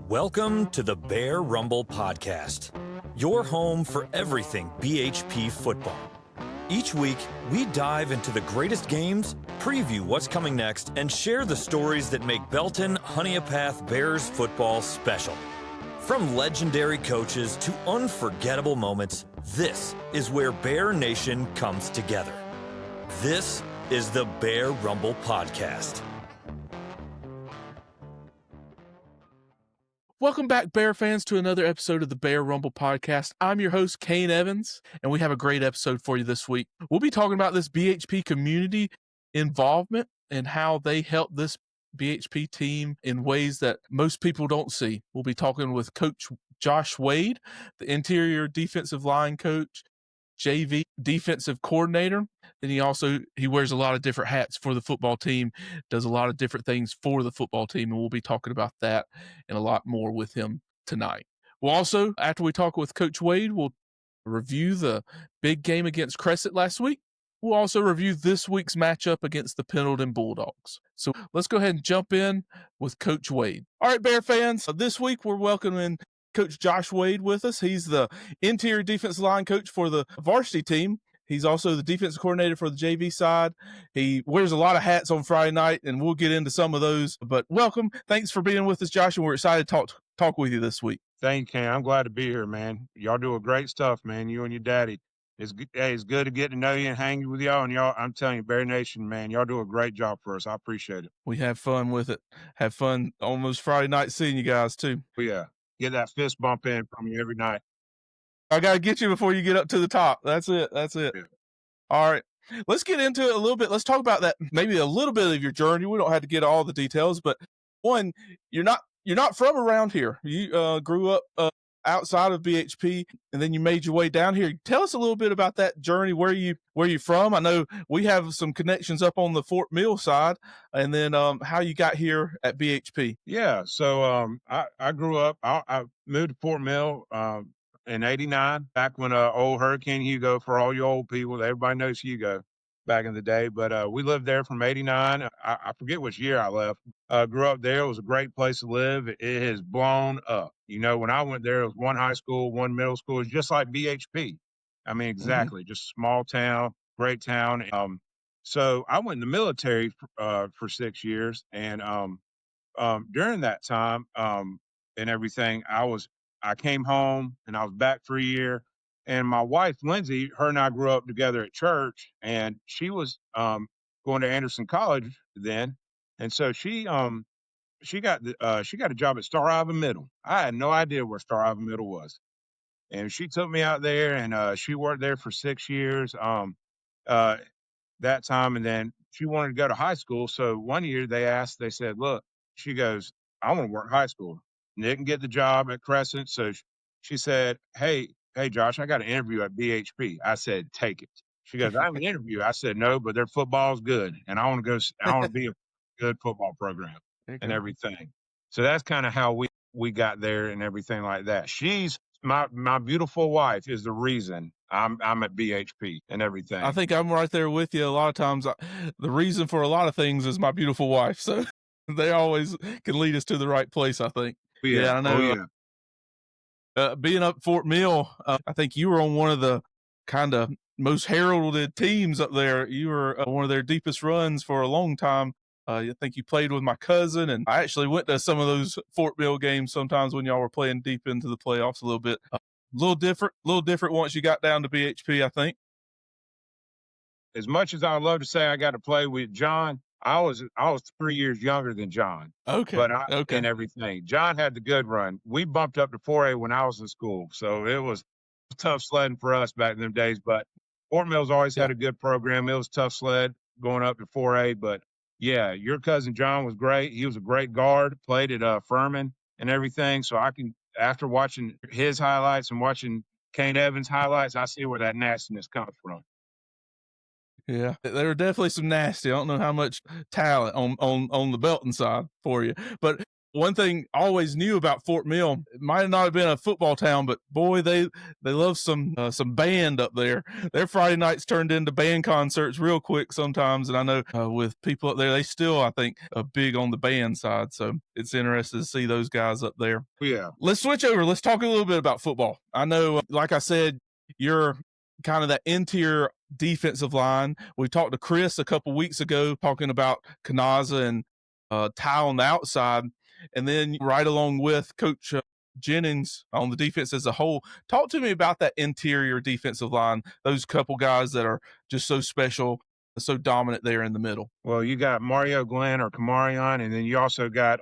Welcome to the Bear Rumble Podcast, your home for everything BHP football. Each week, we dive into the greatest games, preview what's coming next, and share the stories that make Belton Honeypath Bears football special. From legendary coaches to unforgettable moments, this is where Bear Nation comes together. This is the Bear Rumble Podcast. Welcome back, Bear fans, to another episode of the Bear Rumble Podcast. I'm your host, Kayne Evans, and we have a great episode for you this week. We'll be talking about this BHP community involvement and how they help this BHP team in ways that most people don't see. We'll be talking with Coach Josh Wade, the interior defensive line coach, JV defensive coordinator. And he wears a lot of different hats for the football team, does a lot of different things for the football team, and we'll be talking about that and a lot more with him tonight. We'll also, after we talk with Coach Wade, we'll review the big game against Crescent last week. We'll also review this week's matchup against the Pendleton Bulldogs. So let's go ahead and jump in with Coach Wade. All right, Bear fans, this week we're welcoming Coach Josh Wade with us. He's the interior defensive line coach for the varsity team. He's also the defensive coordinator for the JV side. He wears a lot of hats on Friday night, and we'll get into some of those. But welcome. Thanks for being with us, Josh, and we're excited to talk with you this week. Thank you, Ken. I'm glad to be here, man. Y'all do a great stuff, man. You and your daddy. It's good to get to know you and hang with y'all. And y'all, I'm telling you, Bear Nation, man, y'all do a great job for us. I appreciate it. We have fun with it. Have fun almost Friday night seeing you guys, too. Yeah. Get that fist bump in from you every night. I got to get you before you get up to the top. That's it. Yeah. All right. Let's get into it a little bit. Let's talk about that, maybe a little bit of your journey. We don't have to get all the details, but one, you're not from around here. You grew up outside of BHP, and then you made your way down here. Tell us a little bit about that journey. Where you from? I know we have some connections up on the Fort Mill side, and then how you got here at BHP. Yeah, so I grew up. I moved to Fort Mill in '89, back when old Hurricane Hugo, for all you old people, everybody knows Hugo back in the day. But we lived there from '89. I forget which year I left. Grew up there. It was a great place to live. It has blown up. You know, when I went there, it was one high school, one middle school. It's just like BHP. I mean, exactly. Just a small town, great town. So I went in the military for 6 years. And during that time and everything, I came home and I was back for a year. And my wife, Lindsay, her and I grew up together at church, and she was going to Anderson College then. And so she got a job at Star Island Middle. I had no idea where Star Island Middle was. And she took me out there, and she worked there for 6 years that time. And then she wanted to go to high school. So one year they said, look, she goes, I want to work high school. Didn't get the job at Crescent. So she said, hey, Josh, I got an interview at BHP. I said, take it. She goes, I have an interview. I said, no, but their football's good. And I want to be a good football program and everything. So that's kind of how we got there and everything like that. She's my beautiful wife is the reason I'm at BHP and everything. I think I'm right there with you. A lot of times the reason for a lot of things is my beautiful wife. So they always can lead us to the right place, I think. Yeah, I know. Being up Fort Mill, I think you were on one of the kind of most heralded teams up there. You were one of their deepest runs for a long time. I think you played with my cousin, and I actually went to some of those Fort Mill games sometimes when y'all were playing deep into the playoffs a little bit. A little different once you got down to BHP, I think. As much as I would love to say I got to play with John, I was 3 years younger than John. Okay. And everything. John had the good run. We bumped up to 4A when I was in school, so it was tough sledding for us back in them days. But Fort Mill's always had a good program. It was tough sled going up to 4A, but yeah, your cousin John was great. He was a great guard, played at Furman and everything. So after watching his highlights and watching Kayne Evans highlights, I see where that nastiness comes from. Yeah, there were definitely some nasty. I don't know how much talent on the Belton side for you. But One thing I always knew about Fort Mill, it might not have been a football town, but boy, they love some band up there. Their Friday nights turned into band concerts real quick sometimes, and I know with people up there, they still, I think, are big on the band side. So it's interesting to see those guys up there. Yeah. Let's switch over. Let's talk a little bit about football. I know, like I said, you're kind of that interior defensive line. We talked to Chris a couple weeks ago talking about Kanaza and Ty on the outside. And then right along with Coach Jennings on the defense as a whole. Talk to me about that interior defensive line, those couple guys that are just so special, so dominant there in the middle. Well, you got Mario Glenn or Kamarion, and then you also got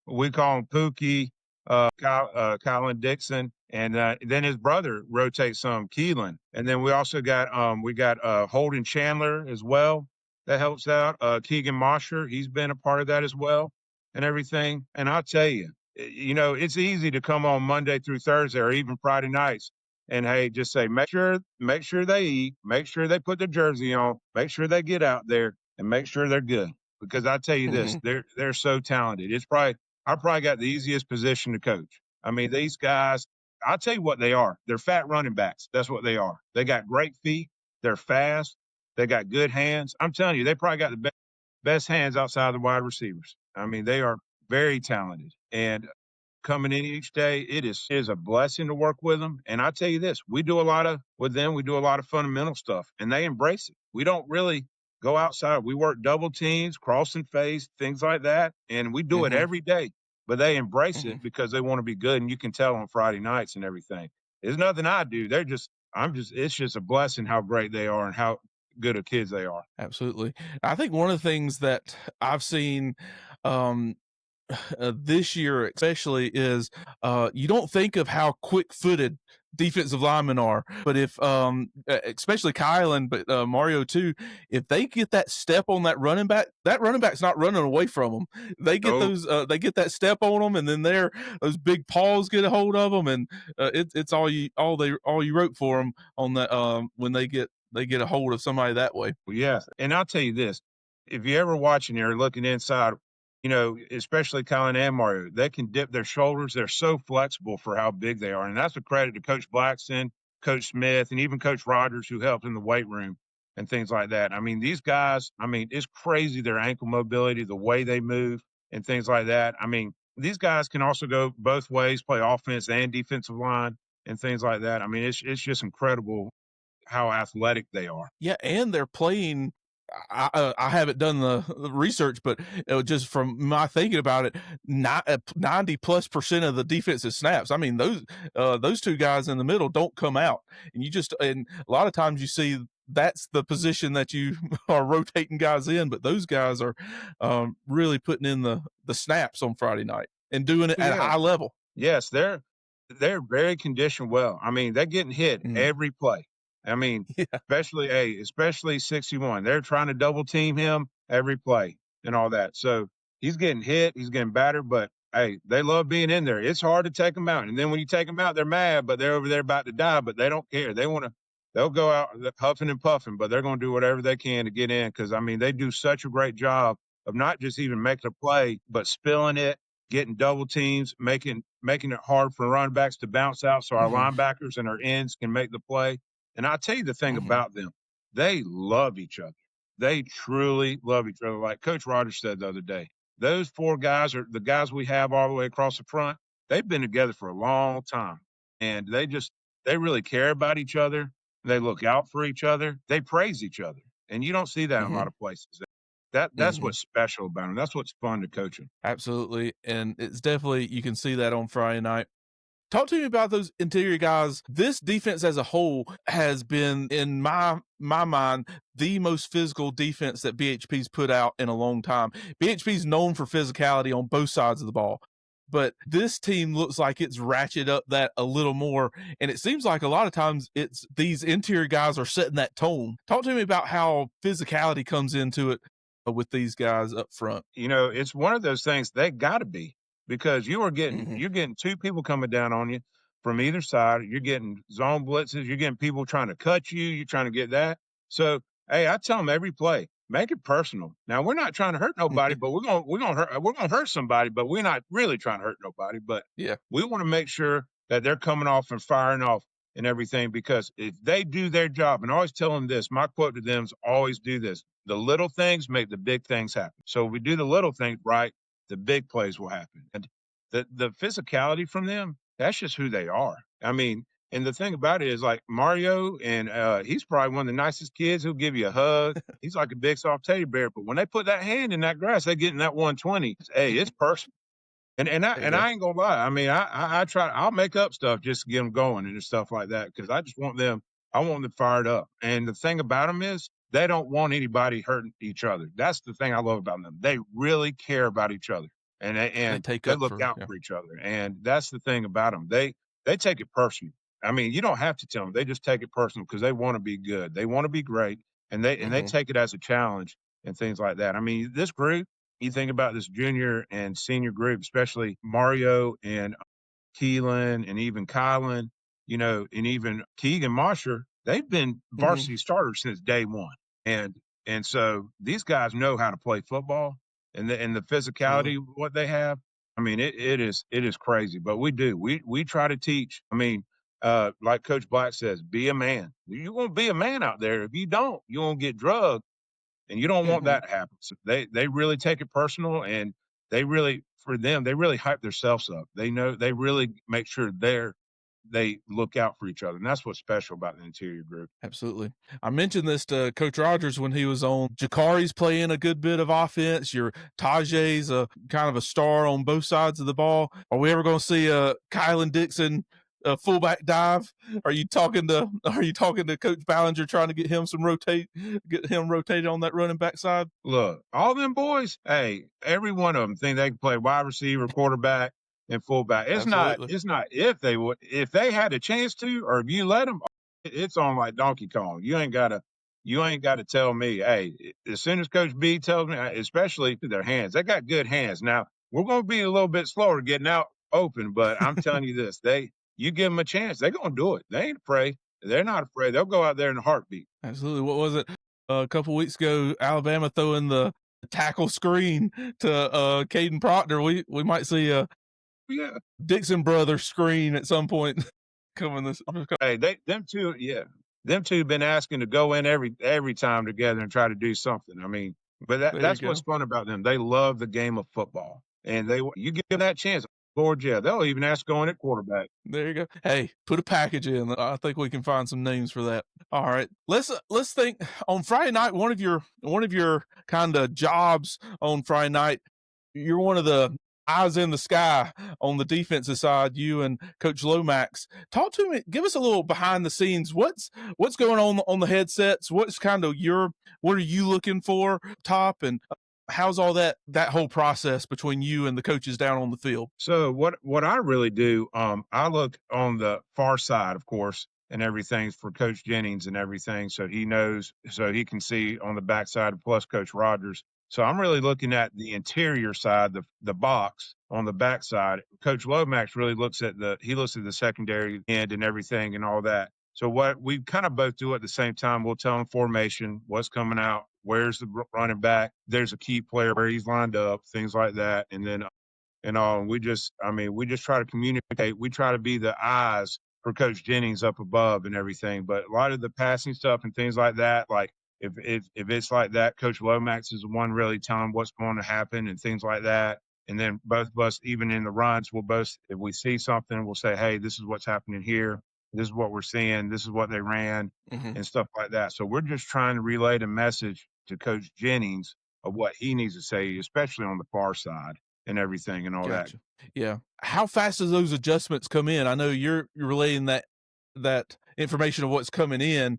we call him Pookie, Colin Dixon, and then his brother rotates some, Keelan. And then we also got Holden Chandler as well that helps out. Keegan Mosher, he's been a part of that as well and everything. And I'll tell you, it's easy to come on Monday through Thursday or even Friday nights and hey, just say make sure they eat, make sure they put their jersey on, make sure they get out there, and make sure they're good. Because I tell you this, they're so talented. I probably got the easiest position to coach. I mean, these guys, I'll tell you what they are. They're fat running backs. That's what they are. They got great feet. They're fast. They got good hands. I'm telling you, they probably got the best hands outside the wide receivers. I mean, they are very talented. And coming in each day, it is a blessing to work with them. And I tell you this, we do a lot of fundamental stuff, and they embrace it. We don't really go outside. We work double teams, cross and face, things like that, and we do it every day. But they embrace it because they want to be good, and you can tell on Friday nights and everything. There's nothing I do. It's just a blessing how great they are and how good of kids they are. Absolutely. I think one of the things that I've seen this year especially is you don't think of how quick-footed defensive linemen are, but if especially Kylan, but Mario too, if they get that step on that running back's not running away from them. They get they get that step on them, and then those big paws get a hold of them, and it's all you wrote for them on that when they get a hold of somebody that way. Well, yeah, and I'll tell you this: if you ever watching or looking inside, especially Colin and Mario, they can dip their shoulders. They're so flexible for how big they are. And that's a credit to Coach Blackson, Coach Smith, and even Coach Rogers, who helped in the weight room and things like that. I mean, these guys, it's crazy their ankle mobility, the way they move and things like that. I mean, these guys can also go both ways, play offense and defensive line and things like that. I mean, it's just incredible how athletic they are. Yeah, and they're playing I haven't done the research, but just from my thinking about it, 90+% of the defensive snaps. I mean, those two guys in the middle don't come out, and and a lot of times you see that's the position that you are rotating guys in, but those guys are really putting in the snaps on Friday night and doing it at a high level. Yes, they're very conditioned well. I mean, they're getting hit every play. I mean, especially 61. They're trying to double team him every play and all that. So he's getting hit, he's getting battered, but hey, they love being in there. It's hard to take them out. And then when you take them out, they're mad, but they're over there about to die, but they don't care. They'll go out huffing and puffing, but they're going to do whatever they can to get in because, I mean, they do such a great job of not just even making a play, but spilling it, getting double teams, making it hard for running backs to bounce out so our linebackers and our ends can make the play. And I'll tell you the thing about them. They love each other. They truly love each other. Like Coach Rogers said the other day, those four guys are the guys we have all the way across the front. They've been together for a long time. And they really care about each other. They look out for each other. They praise each other. And you don't see that in a lot of places. That's what's special about them. That's what's fun to coach them. Absolutely. And it's definitely, you can see that on Friday night. Talk to me about those interior guys. This defense as a whole has been, in my mind, the most physical defense that BHP's put out in a long time. BHP's known for physicality on both sides of the ball, but this team looks like it's ratcheted up that a little more, and it seems like a lot of times it's these interior guys are setting that tone. Talk to me about how physicality comes into it with these guys up front. It's one of those things they got to be. Because you're getting two people coming down on you from either side. You're getting zone blitzes. You're getting people trying to cut you. You're trying to get that. So, hey, I tell them every play, make it personal. Now we're not trying to hurt nobody, but we're gonna hurt somebody, but we're not really trying to hurt nobody. But Yeah. we want to make sure that they're coming off and firing off and everything, because if they do their job, and I always tell them this, my quote to them is always do this: the little things make the big things happen. So if we do the little things right, the big plays will happen. And the physicality from them, that's just who they are. I mean, and the thing about it is, like Mario, and he's probably one of the nicest kids. He'll give you a hug. He's like a big soft teddy bear. But when they put that hand in that grass, they get in that 120. Hey, it's personal. And There you go. I ain't gonna lie. I mean, I try. I'll make up stuff just to get them going and stuff like that, because I just want them. I want them fired up. And the thing about them is they don't want anybody hurting each other. That's the thing I love about them. They really care about each other, and They take they up look for out for each other. And that's the thing about them. They take it personal. I mean, you don't have to tell them. They just take it personal because they want to be good. They want to be great, and they Mhm. take it as a challenge and things like that. I mean, this group, you think about this junior and senior group, especially Mario and Keelan and even Kylan, and even Keegan Mosher, they've been Mhm. varsity starters since day one. And so these guys know how to play football, and the Absolutely. physicality what they have. I mean, it is crazy. But we try to teach. I mean, like Coach Black says, be a man. You won't be a man out there. If you don't, you won't get drugged, and you don't want Mhm. that to happen. So they really take it personal, and they really, for them, they really hype themselves up. They know, they really make sure they look out for each other, and that's what's special about the interior group. Absolutely. I mentioned this to Coach Rogers when he was on. Jakari's playing a good bit of offense. Your Tajay's a kind of a star on both sides of the ball. Are we ever going to see a Kylan Dixon fullback dive? Are you talking to Coach Ballinger trying to get him rotated on that running back side? Look, all them boys, hey, every one of them think they can play wide receiver, quarterback, and fullback. It's not Absolutely. it's not if they would, if they had a chance to, or if you let them, it's on like Donkey Kong. You ain't gotta tell me, hey, as soon as Coach B tells me, especially to their hands, they got good hands. Now we're gonna be a little bit slower getting out open, but I'm telling you this, you give them a chance, they're gonna do it. They ain't afraid. They're not afraid. They'll go out there in a heartbeat. Absolutely. What was it? A couple weeks ago, Alabama throwing the tackle screen to Caden Proctor. We might see a Yeah. Dixon Brothers screen at some point coming this. Hey, them two, yeah, them two been asking to go in every time together and try to do something. I mean, but There you that's what's go. fun about them. They love the game of football, and you give them that chance, Lord, yeah, they'll even ask going at quarterback. There you go. Hey, put a package in. I think we can find some names for that. All right. Let's think on Friday night, one of your kind of jobs on Friday night, you're one of the eyes in the sky on the defensive side, you and Coach Lomax. Talk to me, give us a little behind the scenes. What's going on the headsets? What are you looking for top, and how's all that whole process between you and the coaches down on the field? So what I really do, I look on the far side, of course, and everything for Coach Jennings and everything, so he knows, so he can see on the backside, plus Coach Rogers. So I'm really looking at the interior side, the box on the backside. Coach Lomax really looks at the secondary end and everything and all that. So what we kind of both do at the same time, we'll tell him formation, what's coming out, where's the running back, there's a key player where he's lined up, things like that, and then and all. We just try to communicate. We try to be the eyes for Coach Jennings up above and everything. But a lot of the passing stuff and things like that, like if it's like that, Coach Lomax is the one really telling what's going to happen and things like that. And then both of us, even in the runs, if we see something, we'll say, hey, this is what's happening here. This is what we're seeing. This is what they ran Mm-hmm. and stuff like that. So we're just trying to relay the message to Coach Jennings of what he needs to say, especially on the far side and everything and all that. Gotcha. Yeah. How fast does those adjustments come in? I know you're relaying that information of what's coming in.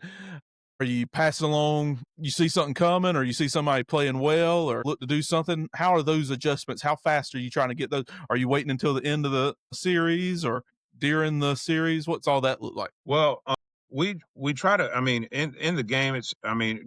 Are you passing along? You see something coming, or you see somebody playing well, or look to do something? How are those adjustments? How fast are you trying to get those? Are you waiting until the end of the series or during the series? What's all that look like? Well, we try to. I mean, in the game,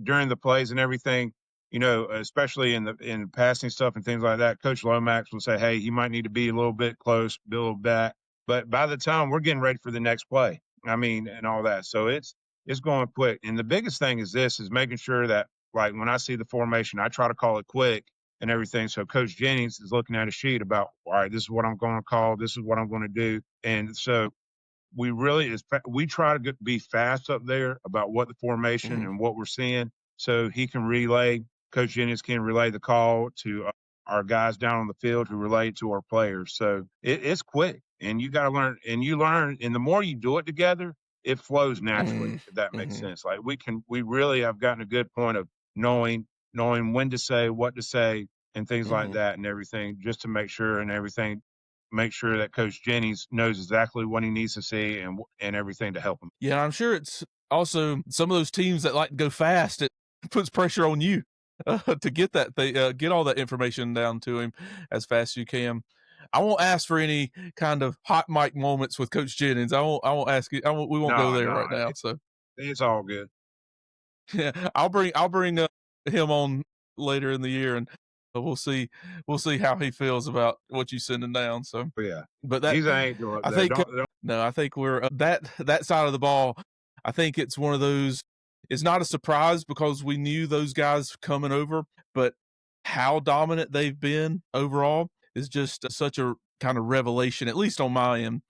during the plays and everything. Especially in passing stuff and things like that. Coach Lomax will say, "Hey, he might need to be a little bit close, be a little back." But by the time we're getting ready for the next play, and all that, so it's going quick. And the biggest thing is making sure that like when I see the formation, I try to call it quick and everything. So Coach Jennings is looking at a sheet about, all right, this is what I'm going to call, this is what I'm going to do. And so we try to be fast up there about what the formation Mhm. and what we're seeing, so he can relay. Coach Jennings can relay the call to our guys down on the field who relay to our players. So it's quick, and you got to learn. And you learn, and the more you do it together, it flows naturally. Mhm. If that makes Mhm. sense. Like we really have gotten a good point of knowing when to say, what to say, and things like Mhm. that, and everything, just to make sure and everything make sure that Coach Jennings knows exactly what he needs to see and everything to help him. Yeah, I'm sure it's also some of those teams that like to go fast. It puts pressure on you to get get all that information down to him as fast as you can. I won't ask for any kind of hot mic moments with Coach Jennings. I won't. I won't ask you. We won't go No, there no, right now. So it's all good. yeah, I'll bring him on later in the year, and we'll see how he feels about what you sending down. So, But yeah, but that he's an angel up I there. think Don't no, I think we're that side of the ball. I think it's one of those. It's not a surprise because we knew those guys coming over, but how dominant they've been overall is just such a kind of revelation, at least on my end.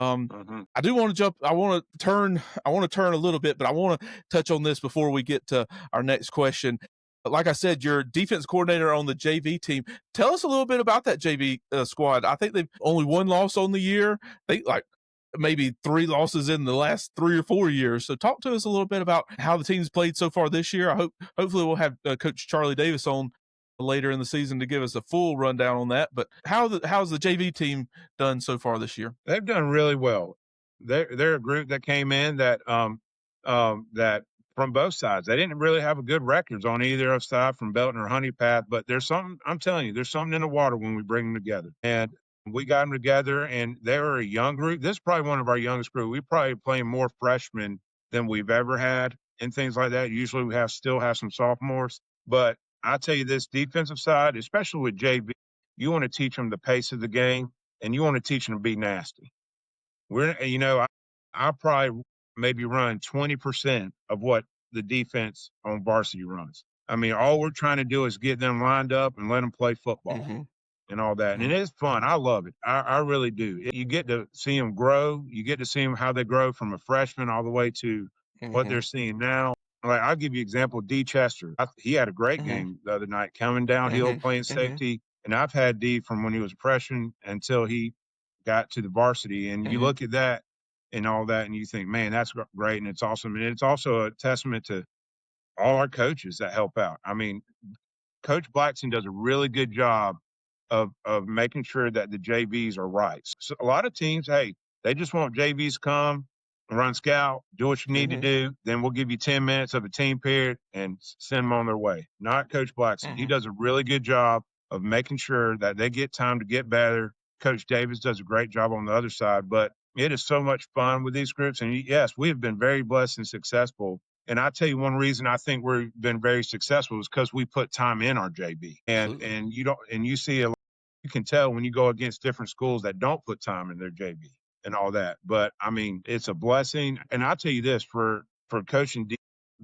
mhm. I do want to jump. I want to turn. I want to turn a little bit, but I want to touch on this before we get to our next question. Like I said, you're defense coordinator on the JV team. Tell us a little bit about that JV squad. I think they've only one loss on the year. They like maybe 3 losses in the last 3 or 4 years. So talk to us a little bit about how the team's played so far this year. Hopefully we'll have Coach Charlie Davis on later in the season to give us a full rundown on that. But how's the JV team done so far this year? They've done really well. They're a group that came in that from both sides. They didn't really have a good records on either side from Belton or Honey Path, but there's something I'm telling you, there's something in the water when we bring them together. And we got them together, and they were a young group. This is probably one of our youngest group. We probably playing more freshmen than we've ever had and things like that. Usually we still have some sophomores, but I tell you this defensive side, especially with JV, you want to teach them the pace of the game and you want to teach them to be nasty. I probably maybe run 20% of what the defense on varsity runs. I mean, all we're trying to do is get them lined up and let them play football Mm-hmm. and all that. And it is fun. I love it. I really do. You get to see them grow. You get to see them how they grow from a freshman all the way to what Mm-hmm. they're seeing now. Like I'll give you an example. D. Chester, he had a great Mm-hmm. game the other night, coming downhill, playing Mm-hmm. safety. And I've had D from when he was a freshman until he got to the varsity. And you Mm-hmm. look at that and all that, and you think, man, that's great, and it's awesome. And it's also a testament to all our coaches that help out. I mean, Coach Blackson does a really good job of making sure that the JVs are right. So a lot of teams, hey, they just want JVs to come and run scout, do what you need to Mm-hmm. do. Then we'll give you 10 minutes of a team period and send them on their way. Not Coach Blackson. He Mm-hmm. does a really good job of making sure that they get time to get better. Coach Davis does a great job on the other side, but it is so much fun with these groups. And yes, we have been very blessed and successful. And I tell you, one reason I think we've been very successful is because we put time in our JV. Absolutely. And you see you can tell when you go against different schools that don't put time in their JV and all that. But I mean, it's a blessing. And I'll tell you this, for coaching,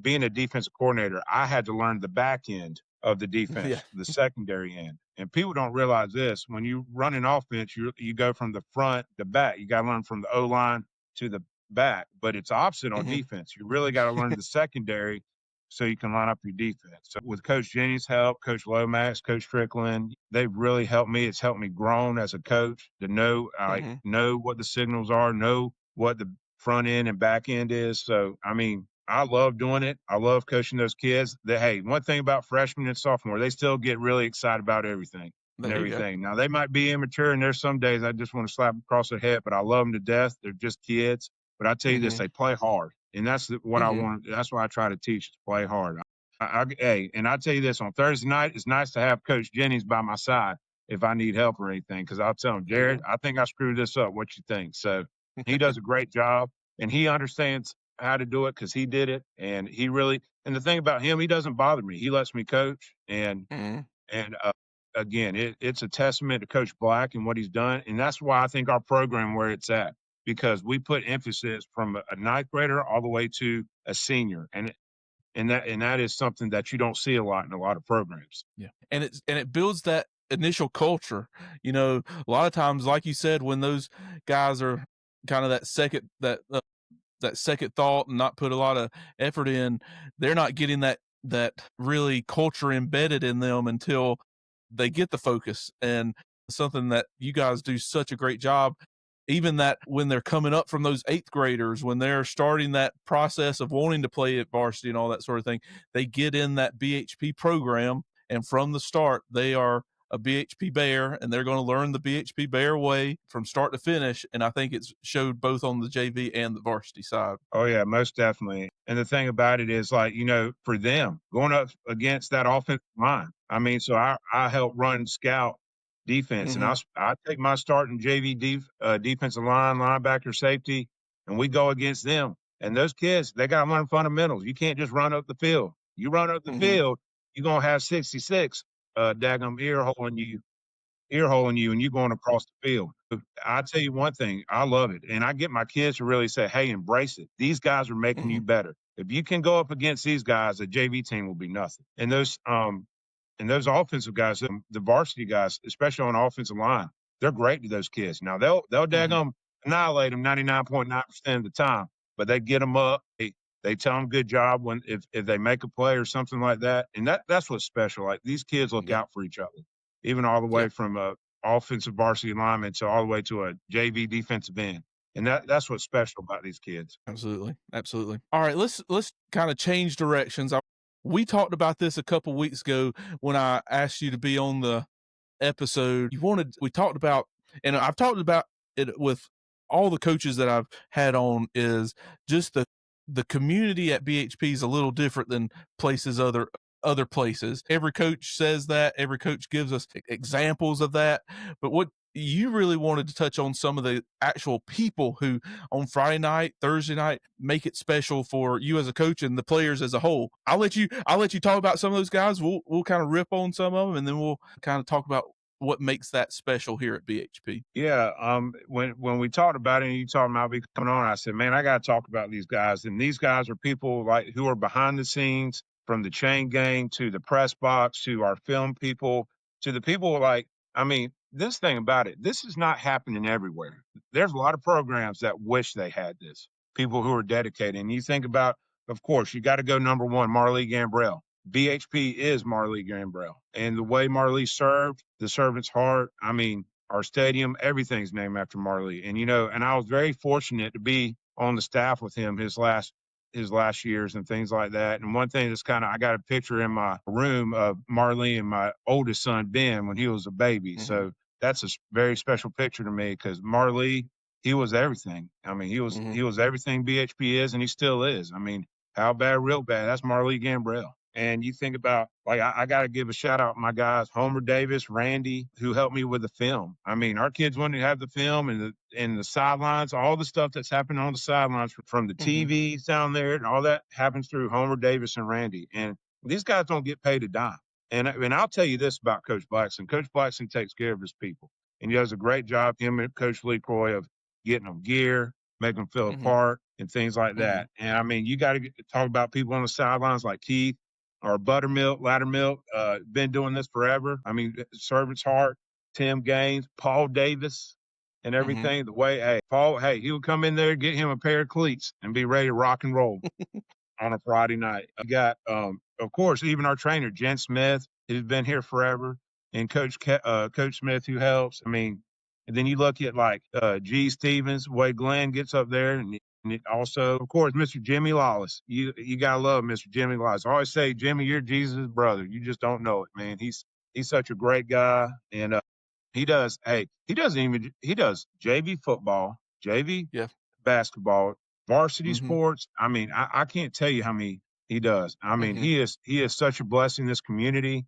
being a defensive coordinator, I had to learn the back end of the Yeah. defense, the secondary end. And people don't realize this: when you run an offense, you go from the front to back. You got to learn from the O line to the back, but it's opposite on Mm-hmm. defense. You really got to learn the secondary so you can line up your defense. So with Coach Jenny's help, Coach Lomax, Coach Strickland, they've really helped me. It's helped me grow as a coach to Mm-hmm. know what the signals are, know what the front end and back end is. So I mean, I love doing it. I love coaching those kids. Hey, one thing about freshmen and sophomore, they still get really excited about everything and There you go. everything. Now they might be immature, and there's some days I just want to slap them across the head, but I love them to death. They're just kids. But I tell you this, Mm-hmm. they play hard, and what I Mm-hmm. want. That's what I try to teach: is play hard. Hey, and I tell you this, on Thursday night, it's nice to have Coach Jennings by my side if I need help or anything, because I'll tell him, There you Jared, go. I think I screwed this up. What you think? So he does a great job, and he understands how to do it because he did it, and he really. And the thing about him, he doesn't bother me. He lets me coach, Mm-hmm. and again, it's a testament to Coach Black and what he's done, and that's why I think our program where it's at, because we put emphasis from a ninth grader all the way to a senior, And that is something that you don't see a lot in a lot of programs. Yeah. And it builds that initial culture. You know, a lot of times, like you said, when those guys are kind of that second thought and not put a lot of effort in, they're not getting that really culture embedded in them until they get the focus. And something that you guys do such a great job, even that when they're coming up from those 8th graders, when they're starting that process of wanting to play at varsity and all that sort of thing, they get in that BHP program, and from the start, they are a BHP Bear, and they're going to learn the BHP Bear way from start to finish. And I think it's showed both on the JV and the varsity side. Oh yeah, most definitely. And the thing about it is, like, for them going up against that offensive line. I mean, so I help run scout defense, and I take my starting JV defensive line, linebacker, safety, and we go against them. And those kids, they got to learn fundamentals. You can't just run up the field. You run up the field, you're gonna have 66 daggum ear holing you, and you going across the field. I tell you one thing, I love it. And I get my kids to really say, hey, embrace it. These guys are making you better. If you can go up against these guys, a JV team will be nothing. And those offensive guys, the varsity guys, especially on offensive line, they're great to those kids. Now they'll daggum annihilate them 99.9% of the time, but they get them up. They tell them good job if they make a play or something like that. And that's what's special. Like, these kids look out for each other, even all the way from a offensive varsity lineman to all the way to a JV defensive end. And that's what's special about these kids. Absolutely. Absolutely. All right, let's kind of change directions. We talked about this a couple weeks ago when I asked you to be on the episode. We talked about, and I've talked about it with all the coaches that I've had on, is just the community at BHP is a little different than other places. Every coach says that. Every coach gives us examples of that. But what you really wanted to touch on some of the actual people who on Friday night, Thursday night make it special for you as a coach and the players as a whole. I'll let you talk about some of those guys. We'll kind of rip on some of them, and then we'll kind of talk about what makes that special here at BHP. Yeah. When we talked about it and you talking about me coming on, I said, man, I got to talk about these guys. And these guys are people like who are behind the scenes, from the chain gang to the press box to our film people to the people this thing about it, this is not happening everywhere. There's a lot of programs that wish they had this. People who are dedicated. And you think about, of course, you got to go number one, Marlee Gambrell. BHP is Marlee Gambrell. And the way Marlee served, the servant's heart, I mean, our stadium, everything's named after Marlee. And I was very fortunate to be on the staff with him his last years and things like that. And one thing that's I got a picture in my room of Marlee and my oldest son, Ben, when he was a baby. So that's a very special picture to me, because Marlee, he was everything. I mean, he was everything BHP is, and he still is. I mean, how bad, real bad. That's Marlee Gambrell. And you think about, like, I got to give a shout out to my guys, Homer Davis, Randy, who helped me with the film. I mean, our kids wanted to have the film and the sidelines, all the stuff that's happening on the sidelines from the TVs down there, and all that happens through Homer Davis and Randy. And these guys don't get paid a dime. And I'll tell you this about Coach Blackson. Coach Blackson takes care of his people. And he does a great job, him and Coach Lee Croy, of getting them gear, making them feel apart, and things like that. And, I mean, you got to talk about people on the sidelines like Keith, or Buttermilk, Laddermilk, been doing this forever. I mean, servant's heart, Tim Gaines, Paul Davis, and everything. The way, Paul, he would come in there, get him a pair of cleats, and be ready to rock and roll on a Friday night. I got, of course, even our trainer, Jen Smith, who's been here forever, and Coach Smith, who helps. I mean, and then you look at like G. Stevens, the way Glenn gets up there, and also, of course, Mr. Jimmy Lawless. You gotta love Mr. Jimmy Lawless. I always say, Jimmy, you're Jesus' brother. You just don't know it, man. He's such a great guy, and he does JV football, JV basketball, varsity sports. I mean, I can't tell you how many he does. I mean, he is such a blessing in this community.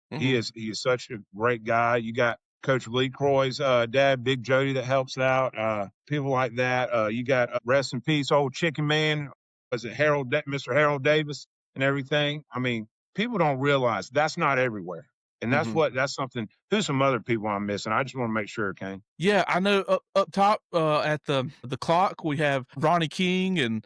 He is such a great guy. You got Coach Lee Croy's dad, Big Jody, that helps out. People like that. You got rest in peace, old chicken man. Was it Mr. Harold Davis and everything? I mean, people don't realize that's not everywhere. And that's something. Who's some other people I'm missing? I just want to make sure, Kane. Yeah, I know up top at the clock we have Ronnie King and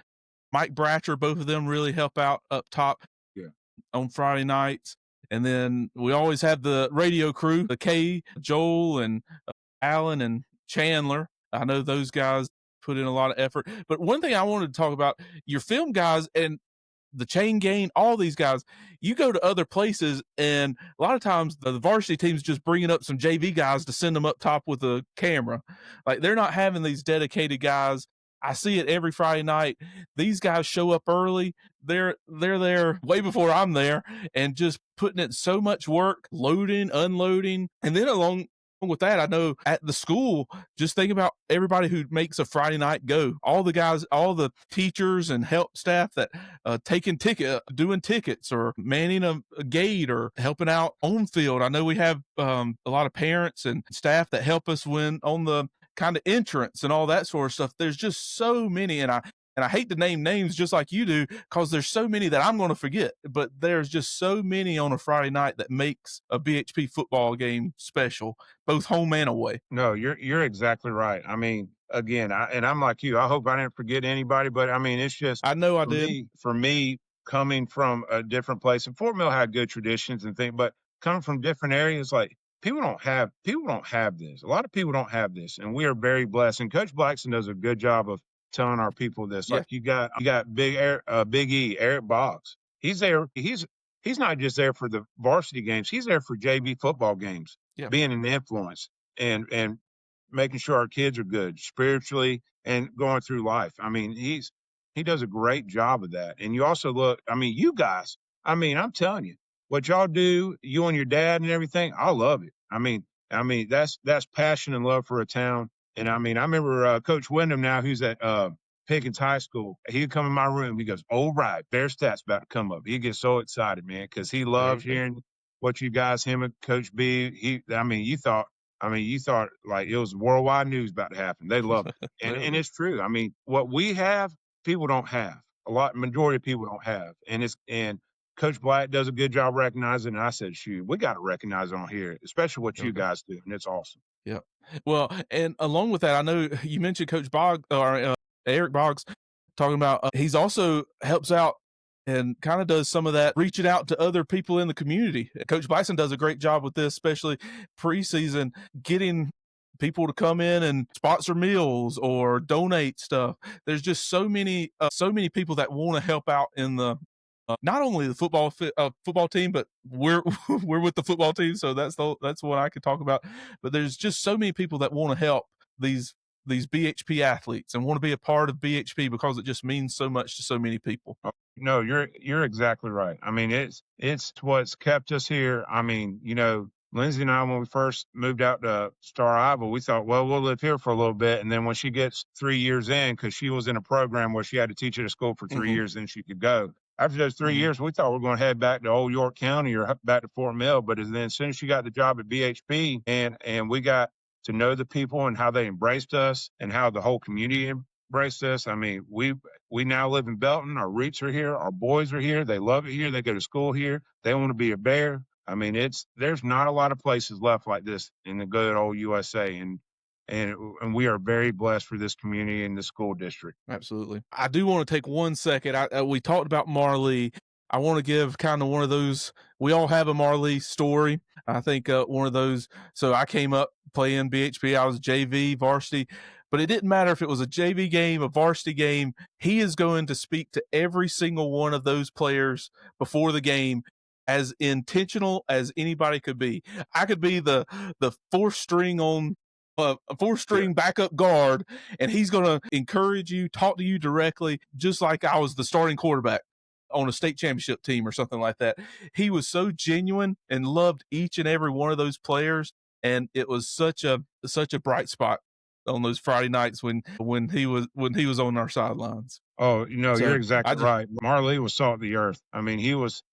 Mike Bratcher, both of them really help out up top Yeah. on Friday nights. And then we always have the radio crew, the Kay, Joel, and Alan and Chandler. I know those guys put in a lot of effort. But one thing I wanted to talk about, your film guys and the Chain Gang, all these guys, you go to other places, and a lot of times the varsity team's just bringing up some JV guys to send them up top with a camera. Like, they're not having these dedicated guys. I see it every Friday night. These guys show up early. They're there way before I'm there, and just putting in so much work, loading, unloading. And then along with that, I know at the school, just think about everybody who makes a Friday night go. All the guys, all the teachers and help staff that doing tickets or manning a gate or helping out on field. I know we have a lot of parents and staff that help us when on the kind of entrance and all that sort of stuff. There's just so many, and I hate to name names just like you do, because there's so many that I'm going to forget, but there's just so many on a Friday night that makes a BHP football game special, both home and away. No, you're exactly right. I mean, again, I'm like you. I hope I didn't forget anybody, but I mean, it's just I know I for did. for me coming from a different place, and Fort Mill had good traditions and things, but coming from different areas, like people don't have this. A lot of people don't have this, and we are very blessed. And Coach Blackson does a good job of telling our people this. Yeah. Like you got Big E, Eric Boggs. He's there. He's not just there for the varsity games. He's there for JV football games, Yeah. being an influence and making sure our kids are good spiritually and going through life. I mean, he does a great job of that. And you also look, I mean, you guys, I mean, I'm telling you, what y'all do, you and your dad and everything, I love it. I mean, that's passion and love for a town. And I mean, I remember Coach Wyndham now, who's at Pickens High School. He'd come in my room. He goes, "All right, Bear Stats about to come up." He gets so excited, man, because he loves hearing what you guys, him and Coach B. You thought like it was worldwide news about to happen. They love it, and it's true. I mean, what we have, people don't have. Majority of people don't have, and Coach Black does a good job recognizing it. And I said, shoot, we got to recognize it on here, especially what you guys do, and it's awesome. Yeah. Well, and along with that, I know you mentioned Coach Boggs or Eric Boggs talking about he's also helps out and kind of does some of that reaching out to other people in the community. Coach Bison does a great job with this, especially preseason, getting people to come in and sponsor meals or donate stuff. There's just so many people that want to help out in the not only the football team, but we're with the football team, so that's what I could talk about. But there's just so many people that want to help these BHP athletes and want to be a part of BHP because it just means so much to so many people. No, you're exactly right. I mean, it's what's kept us here. I mean, Lindsay and I, when we first moved out to Star Iowa, we thought, well, we'll live here for a little bit. And then when she gets 3 years in, because she was in a program where she had to teach at a school for 3 years, then she could go. After those 3 years, we thought we were going to head back to old York County or back to Fort Mill. But then as soon as she got the job at BHP and we got to know the people and how they embraced us and how the whole community embraced us. I mean, we now live in Belton. Our roots are here. Our boys are here. They love it here. They go to school here. They want to be a Bear. I mean, there's not a lot of places left like this in the good old USA, and we are very blessed for this community and the school district. Absolutely. I do want to take 1 second. We talked about Marley. I want to give kind of one of those. We all have a Marley story. I think one of those. So I came up playing BHP. I was JV, varsity, but it didn't matter if it was a JV game, a varsity game. He is going to speak to every single one of those players before the game as intentional as anybody could be. I could be the fourth string on a four-string backup guard, and he's going to encourage you, talk to you directly, just like I was the starting quarterback on a state championship team or something like that. He was so genuine and loved each and every one of those players, and it was such a bright spot on those Friday nights when he was on our sidelines. Oh, you're exactly right. Marley was salt of the earth. I mean, he was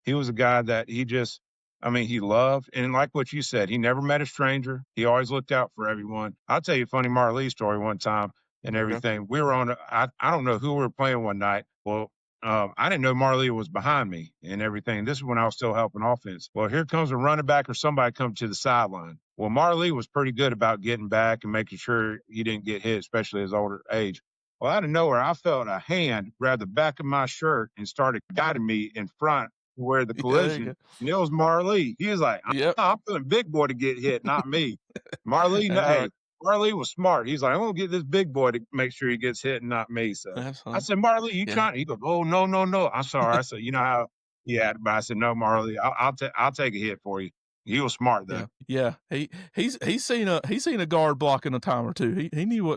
a guy that he loved. And like what you said, he never met a stranger. He always looked out for everyone. I'll tell you a funny Marley story one time and everything. We were I don't know who we were playing one night. Well, I didn't know Marley was behind me and everything. This is when I was still helping offense. Well, here comes a running back or somebody come to the sideline. Well, Marley was pretty good about getting back and making sure he didn't get hit, especially his older age. Well, out of nowhere, I felt a hand grab the back of my shirt and started guiding me in front where the Yeah, there you collision, go. and it was Marley. He was like, Yep. I'm feeling big boy to get hit, not me. Marley, no, That's hey, right. Marley was smart. He's like, I'm gonna get this big boy to make sure he gets hit and not me. So That's I fine. said, Marley, you Yeah. trying? He goes, oh no, no, no. I'm sorry. I said, you know how he had, but I said, no, Marley, I'll take a hit for you. He was smart though. Yeah. Yeah. He's seen a guard blocking a time or two. He knew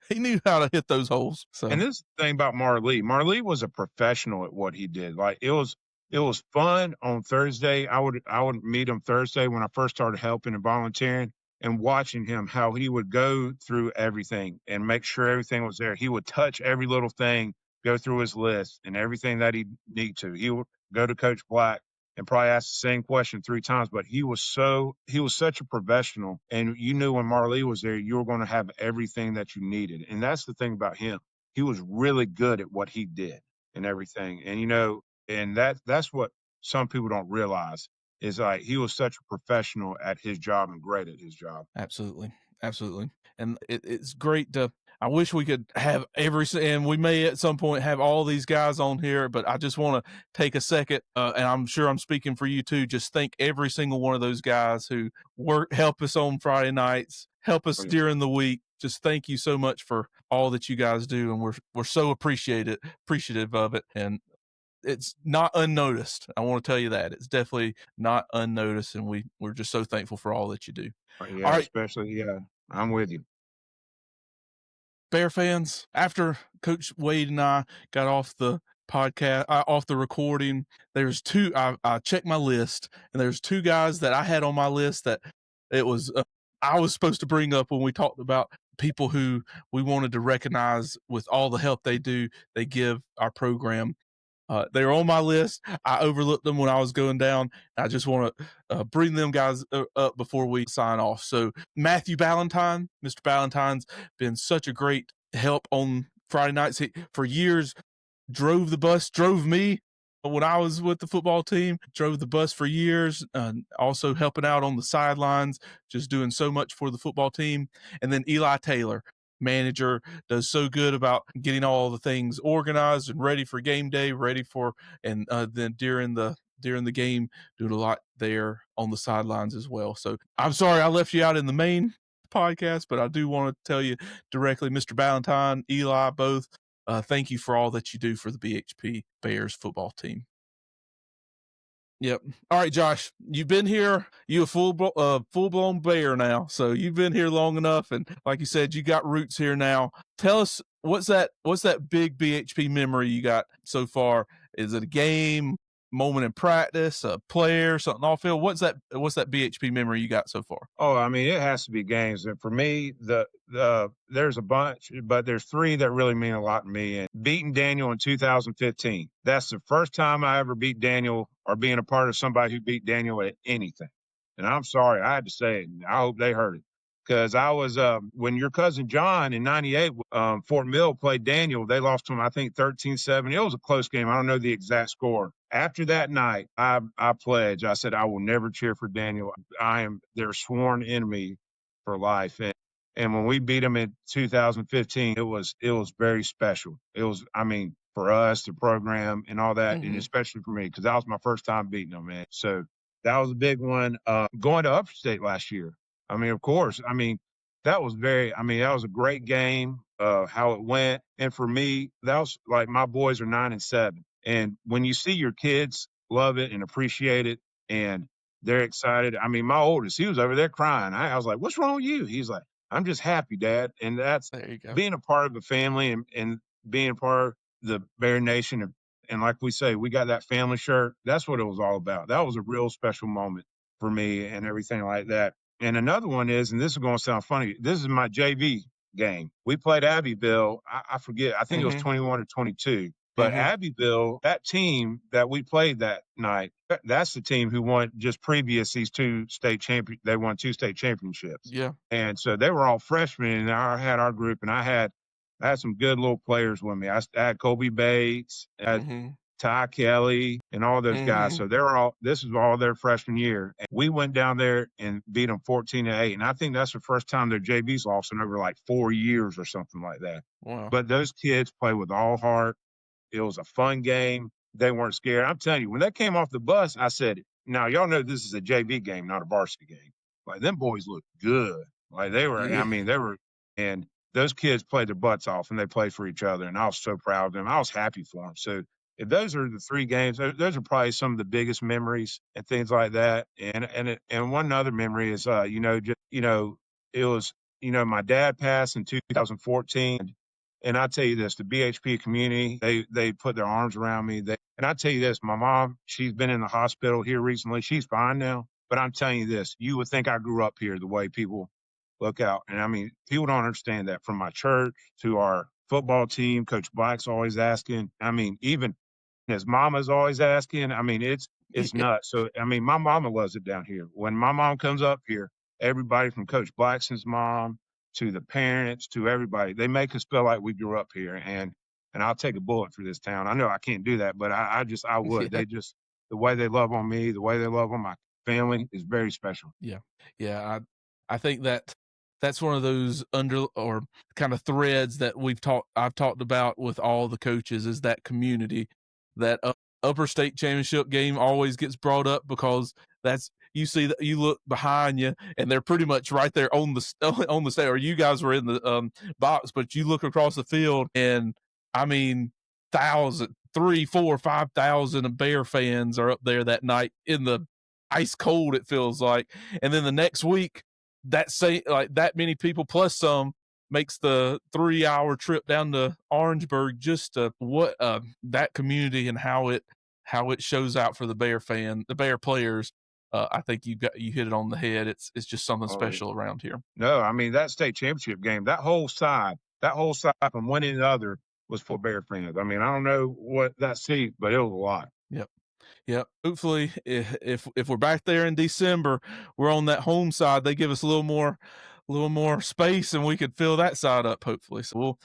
he knew how to hit those holes. And So this thing about Marley, Marley was a professional at what he did. Like it was fun on Thursday. I would meet him Thursday when I first started helping and volunteering and watching him how he would go through everything and make sure everything was there. He would touch every little thing, go through his list and everything that he need to. He would go to Coach Black and probably ask the same question 3 times, but he was such a professional. And you knew when Marley was there, you were going to have everything that you needed. And that's the thing about him, he was really good at what he did and everything. And and that's what some people don't realize is like he was such a professional at his job and great at his job. absolutely. Absolutely. And it's great to I wish we could have and we may at some point have all these guys on here, but I just want to take a second, and I'm sure I'm speaking for you too. Just thank every single one of those guys who help us on Friday nights, help us during the week. Just thank you so much for all that you guys do, and we're so appreciative of it, and it's not unnoticed. I want to tell you that it's definitely not unnoticed, and we're just so thankful for all that you do. All Yeah, right, especially I'm with you. Bear fans, after Coach Wade and I got off the podcast, off the recording, there's two. I checked my list, and there's two guys that I had on my list that it was I was supposed to bring up when we talked about people who we wanted to recognize with all the help they give our program. They were on my list. I overlooked them when I was going down. I just want to bring them guys up before we sign off. So Matthew Ballantyne, Mr. Ballantyne's been such a great help on Friday nights. For years, drove me when I was with the football team, drove the bus for years, also helping out on the sidelines, just doing so much for the football team. And then Eli Taylor, manager, does so good about getting all the things organized and ready for game day, and then during the game, doing a lot there on the sidelines as well. So I'm sorry I left you out in the main podcast, but I do want to tell you directly, Mr. Ballantyne, Eli, both, thank you for all that you do for the BHP Bears football team. Yep. All right, Josh, you've been here. You a full-blown Bear now, so you've been here long enough, and like you said, you got roots here now. Tell us what's that big BHP memory you got so far? Is it a game, moment in practice, a player, something off field? What's that BHP memory you got so far? Oh, I mean, it has to be games. And for me, there's a bunch, but there's 3 that really mean a lot to me. And beating Daniel in 2015. That's the first time I ever beat Daniel or being a part of somebody who beat Daniel at anything. And I'm sorry, I had to say it. And I hope they heard it. Because I was when your cousin John in '98, Fort Mill played Daniel, they lost to him, I think 13-7. It was a close game. I don't know the exact score. After that night, I pledged. I said I will never cheer for Daniel. I am their sworn enemy for life. And when we beat them in 2015, it was very special. It was, I mean, for us, the program and all that, and especially for me, because that was my first time beating them, man. So that was a big one. Going to Upstate last year. I mean, of course. I mean, that was that was a great game, how it went. And for me, that was like my boys are 9-7. And when you see your kids love it and appreciate it and they're excited. I mean, my oldest, he was over there crying. I was like, what's wrong with you? He's like, I'm just happy, Dad. And that's There you go. being a part of the family and being a part of the Bear Nation. And like we say, we got that family shirt. That's what it was all about. That was a real special moment for me and everything like that. And another one is, and this is going to sound funny, this is my JV game. We played Abbeville. I forget. I think it was 21 or 22. But Abbeville, that team that we played that night, that's the team who won just previous these 2 state champions. They won 2 state championships. Yeah. And so they were all freshmen, and I had our group, and I had some good little players with me. I had Kobe Bates, I had Ty Kelly, and all those guys. So this is all their freshman year. And we went down there and beat them 14-8. And I think that's the first time their JV's lost in over like 4 years or something like that. Wow. But those kids play with all heart. It was a fun game. They weren't scared. I'm telling you, when they came off the bus, I said, now y'all know this is a JV game, not a varsity game. Like, them boys looked good. Like, they were, and those kids played their butts off, and they played for each other, and I was so proud of them. I was happy for them. So if those are the 3 games, those are probably some of the biggest memories and things like that. And one other memory is, it was, my dad passed in 2014. And I tell you this, the BHP community, they put their arms around me. And I tell you this, my mom, she's been in the hospital here recently. She's fine now. But I'm telling you this, you would think I grew up here the way people look out. And people don't understand that, from my church to our football team. Coach Black's always asking. Even his mama's always asking. It's nuts. So, my mama loves it down here. When my mom comes up here, everybody from Coach Blackson's mom to the parents, to everybody, they make us feel like we grew up here. And I'll take a bullet for this town. I know I can't do that, but I would. Yeah. The way they love on me, the way they love on my family is very special. Yeah. I think that's one of those or kind of threads that I've talked about with all the coaches, is that community. That upper state championship game always gets brought up, because you see that, you look behind you and they're pretty much right there on the stage, or you guys were in the box, but you look across the field and 3,000, 4,000, 5,000 Bear fans are up there that night in the ice cold, it feels like. And then the next week, that many people plus some makes the 3-hour trip down to Orangeburg. Just that community and how it shows out for the Bear players. I think you hit it on the head. It's just something special around here. No, that state championship game, that whole side from one end to the other was for Bear fans. I don't know what that seat, but it was a lot. Yep. Hopefully, if we're back there in December, we're on that home side. They give us a little more space, and we could fill that side up. Hopefully, so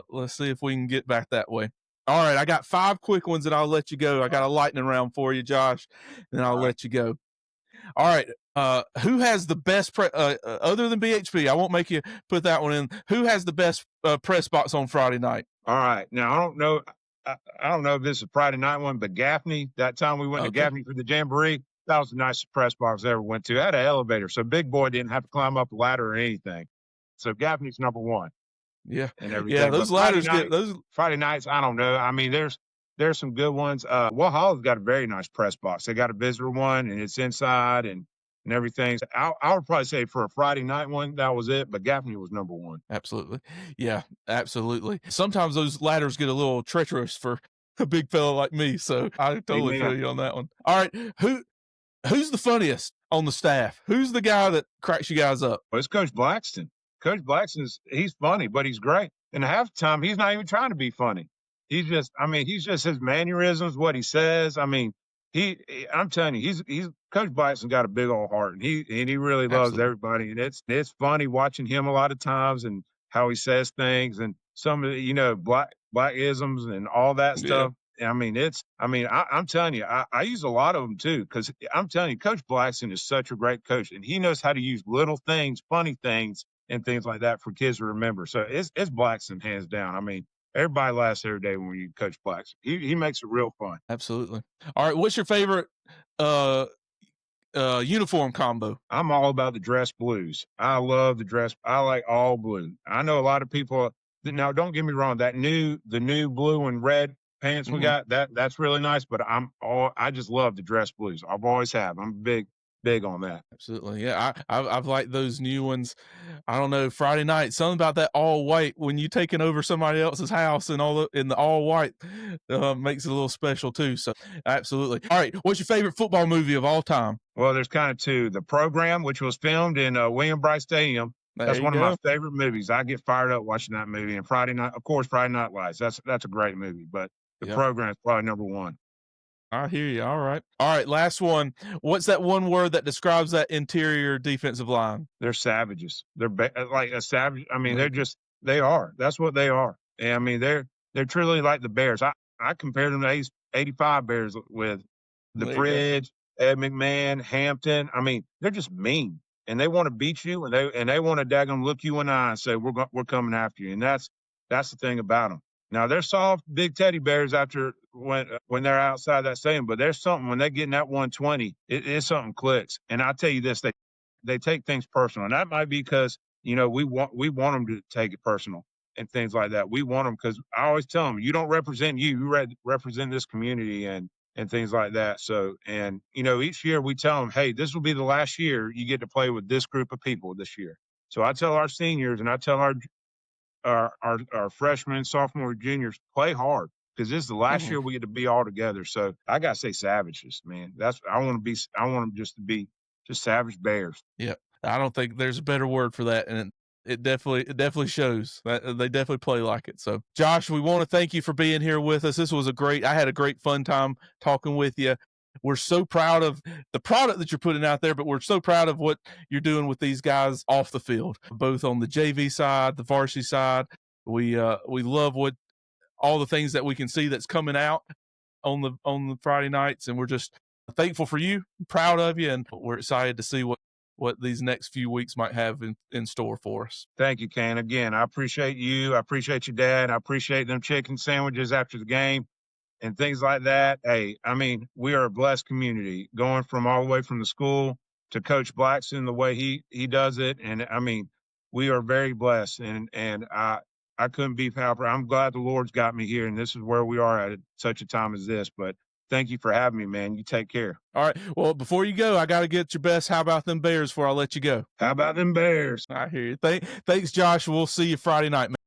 let's see if we can get back that way. All right, I got 5 quick ones, and I'll let you go. I got a lightning round for you, Josh, and I'll let you go. All right. Who has the best other than BHP? I won't make you put that one in. Who has the best press box on Friday night? All right. Now, I don't know. I don't know if this is a Friday night one, but Gaffney, that time we went to Gaffney for the Jamboree, that was the nicest press box I ever went to. I had an elevator, so Big Boy didn't have to climb up a ladder or anything. So Gaffney's number 1. Yeah. And everything. Yeah, those ladders Friday nights, I don't know. There's some good ones. Walhalla's got a very nice press box. They got a visitor one, and it's inside and everything. So I would probably say for a Friday night one, that was it. But Gaffney was number 1. Absolutely. Yeah, absolutely. Sometimes those ladders get a little treacherous for a big fella like me. So I totally feel you on that one. All right. Who's the funniest on the staff? Who's the guy that cracks you guys up? Well, it's Coach Blackston. Coach Blackston's, he's funny, but he's great. And half the time, he's not even trying to be funny. He's just his mannerisms, what he says. I'm telling you, he's Coach Blackston got a big old heart, and he really loves everybody. And it's funny watching him a lot of times and how he says things and some of the, black isms and all that stuff. I'm telling you, I use a lot of them too, because I'm telling you, Coach Blackston is such a great coach, and he knows how to use little things, funny things, and things like that for kids to remember. So it's Blackston hands down. Everybody laughs every day when you coach Blackston. He makes it real fun. Absolutely. All right, what's your favorite uniform combo? I'm all about the dress blues. I love the dress. I like all blue. I know a lot of people. Now, don't get me wrong. The new blue and red pants we got, that's really nice. But I just love the dress blues. I've always have. I'm big on that. Absolutely. Yeah. I've liked those new ones. I don't know, Friday night, something about that all white when you taking over somebody else's house and in the all white makes it a little special too. So absolutely. All right. What's your favorite football movie of all time? Well, there's kind of 2. The Program, which was filmed in William Brice Stadium. That's one of my favorite movies. I get fired up watching that movie. And Friday Night Lights. That's a great movie, but the Program is probably number 1. I hear you. All right. Last one. What's that one word that describes that interior defensive line? They're savages. They're like a savage. They are. That's what they are. And they're truly like the Bears. I compared them to Ace '85 Bears with the There you go. Bridge, Ed McMahon, Hampton. I mean, they're just mean, and they want to beat you, and they want to daggum look you in the eye and say we're coming after you, and that's the thing about them. Now they're soft, big teddy bears after when they're outside that stadium, but there's something when they get in that 120, it's something clicks. And I'll tell you this, they take things personal, and that might be because we want them to take it personal and things like that. We want them because I always tell them, you don't represent you represent this community and things like that. So, and each year we tell them, hey, this will be the last year you get to play with this group of people this year. So I tell our seniors and I tell our freshmen, sophomore, juniors, play hard because this is the last year we get to be all together. So I gotta say, savages, man. I want them just to be just savage bears. Yeah, I don't think there's a better word for that, and it definitely shows that they definitely play like it. So, Josh, we want to thank you for being here with us. This was I had a great fun time talking with you. We're so proud of the product that you're putting out there, but we're so proud of what you're doing with these guys off the field, both on the JV side, the varsity side. We love all the things that we can see that's coming out on the Friday nights, and we're just thankful for you, proud of you, and we're excited to see what these next few weeks might have in store for us. Thank you, Kane. Again, I appreciate you. I appreciate your dad. I appreciate them chicken sandwiches after the game and things like that. Hey, I mean, we are a blessed community going from all the way from the school to Coach Blackson, the way he does it. And I mean, we are very blessed and I couldn't be happier. I'm glad the Lord's got me here and this is where we are at such a time as this. But thank you for having me, man. You take care. All right. Well, before you go, I got to get your best. How about them Bears before I let you go? How about them Bears? I hear you. Thanks, Josh. We'll see you Friday night, man.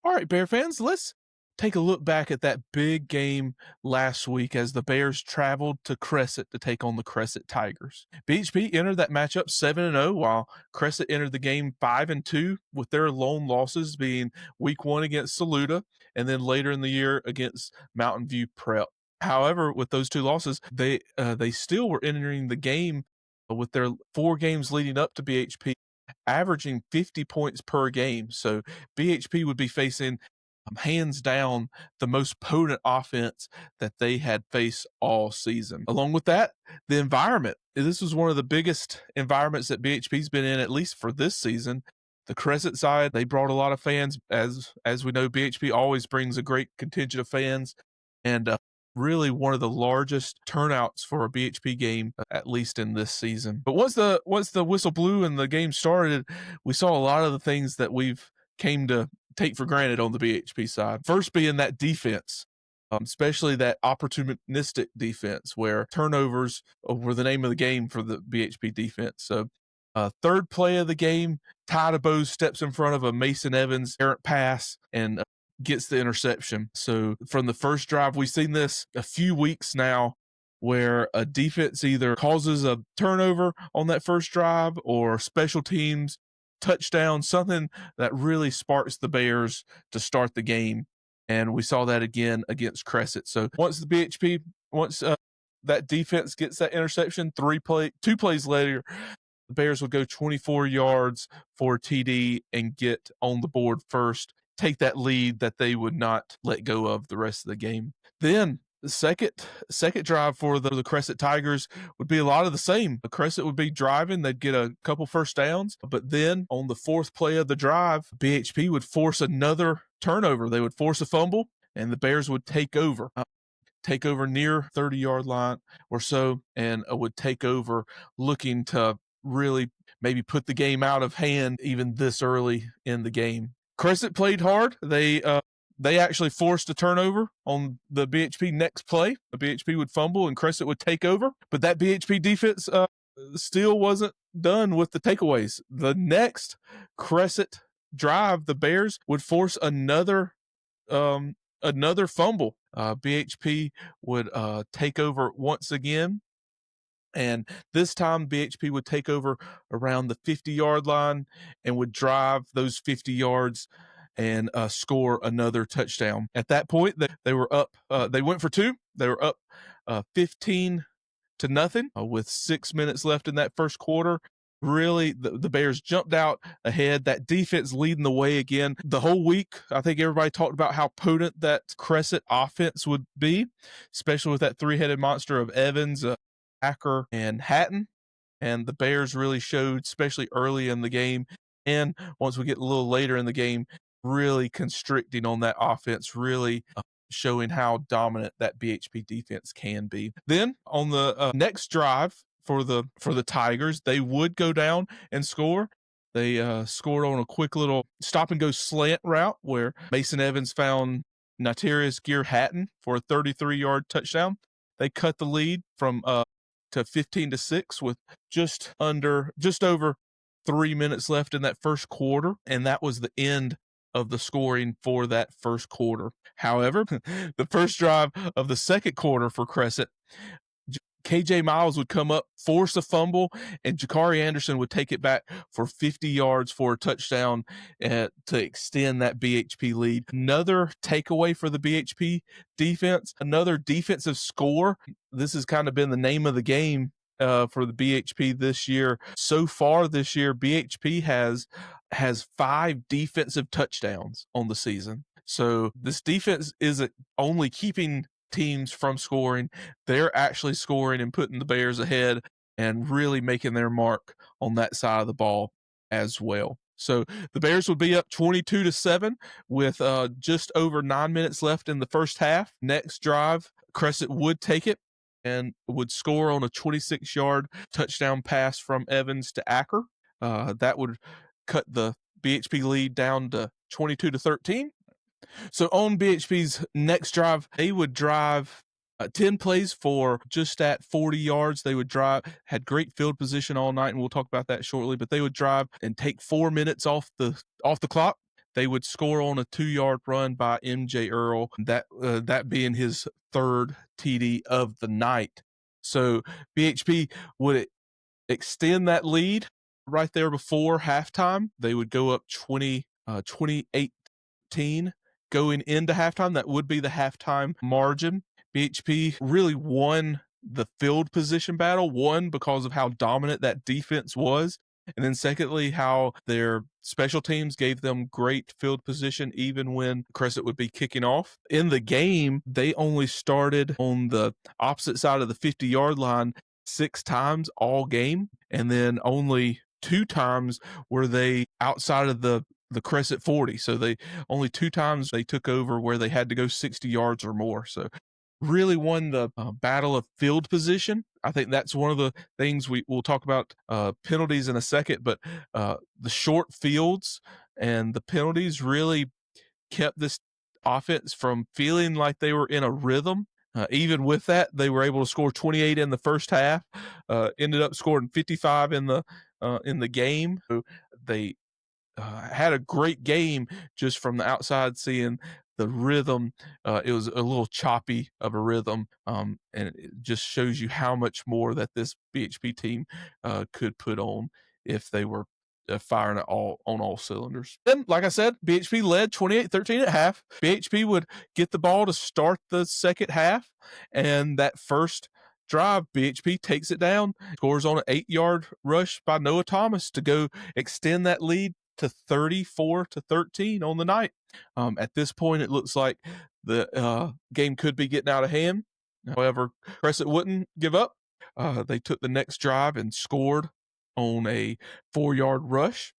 All right, Bear fans, let's take a look back at that big game last week as the Bears traveled to Crescent to take on the Crescent Tigers. BHP entered that matchup 7-0, while Crescent entered the game 5-2, with their lone losses being week 1 against Saluda and then later in the year against Mountain View Prep. However, with those 2 losses, they still were entering the game with their 4 games leading up to BHP averaging 50 points per game. So BHP would be facing hands down the most potent offense that they had faced all season. Along with that, the environment. This was one of the biggest environments that BHP's been in, at least for this season. The Crescent side, they brought a lot of fans. As we know, BHP always brings a great contingent of fans, and really one of the largest turnouts for a BHP game, at least in this season. But once the whistle blew and the game started, we saw a lot of the things that we've came to take for granted on the BHP side. First being that defense, especially that opportunistic defense where turnovers were the name of the game for the BHP defense. So third play of the game, Ty DeBose steps in front of a Mason Evans errant pass and gets the interception. So from the first drive, we've seen this a few weeks now where a defense either causes a turnover on that first drive or special teams touchdown, something that really sparks the Bears to start the game. And we saw that again against Crescent. So once that defense gets that interception, 2 plays later, the Bears would go 24 yards for TD and get on the board first, take that lead that they would not let go of the rest of the game. Then the second drive for the Crescent Tigers would be a lot of the same. The Crescent would be driving. They'd get a couple first downs. But then on the 4th play of the drive, BHP would force another turnover. They would force a fumble, and the Bears would take over near 30-yard line or so, and would take over looking to really maybe put the game out of hand even this early in the game. Crescent played hard. They actually forced a turnover on the BHP next play. The BHP would fumble and Crescent would take over. But that BHP defense still wasn't done with the takeaways. The next Crescent drive, the Bears would force another fumble. BHP would take over once again. And this time BHP would take over around the 50-yard line and would drive those 50 yards and score another touchdown. At that point, they were up. They went for 2. They were up 15-0 with 6 minutes left in that first quarter. really the Bears jumped out ahead. That defense leading the way again. The whole week, I think everybody talked about how potent that Crescent offense would be, especially with that three-headed monster of Evans, Acker, and Hatton. And the Bears really showed, especially early in the game, and once we get a little later in the game, really constricting on that offense, really showing how dominant that BHP defense can be. Then on the next drive for the Tigers, they would go down and score. They scored on a quick little stop and go slant route where Mason Evans found Natarius Gear Hatton for a 33-yard touchdown. They cut the lead from to 15-6 with just over 3 minutes left in that first quarter, and that was the end of the scoring for that first quarter. However, the first drive of the second quarter for Crescent, KJ Miles would come up, force a fumble, and Jakari Anderson would take it back for 50 yards for a touchdown to extend that BHP lead. Another takeaway for the BHP defense, another defensive score. This has kind of been the name of the game for the BHP this year. So far this year, BHP has 5 defensive touchdowns on the season. So this defense isn't only keeping teams from scoring, they're actually scoring and putting the Bears ahead and really making their mark on that side of the ball as well. So the Bears would be up 22-7 with just over 9 minutes left in the first half. Next drive, Crescent would take it and would score on a 26-yard touchdown pass from Evans to Acker. That would cut the BHP lead down to 22-13. So on BHP's next drive, they would drive 10 plays for just at 40 yards. They would drive, had great field position all night, and we'll talk about that shortly, but they would drive and take 4 minutes off the clock. They would score on a 2-yard run by MJ Earl, that being his third TD of the night. So BHP would extend that lead right there before halftime. They would go up 28-18 going into halftime. That would be the halftime margin. BHP really won the field position battle, one, because of how dominant that defense was, and then secondly, how their special teams gave them great field position even when Crescent would be kicking off. In the game, they only started on the opposite side of the 50-yard line 6 times all game, and then only 2 times were they outside of the Crescent 40. So they only 2 times they took over where they had to go 60 yards or more. So really won the battle of field position. I think that's one of the things we'll talk about penalties in a second, but the short fields and the penalties really kept this offense from feeling like they were in a rhythm. Even with that, they were able to score 28 in the first half, ended up scoring 55 in the game. So they had a great game just from the outside, seeing the rhythm. It was a little choppy of a rhythm, and it just shows you how much more that this BHP team could put on if they were firing it on all cylinders. Then, like I said, BHP led 28-13 at half. BHP would get the ball to start the second half, and that first drive, BHP takes it down, scores on an 8-yard rush by Noah Thomas to go extend that lead to 34-13 on the night. At this point, it looks like the game could be getting out of hand. However, Crescent wouldn't give up. They took the next drive and scored on a 4-yard rush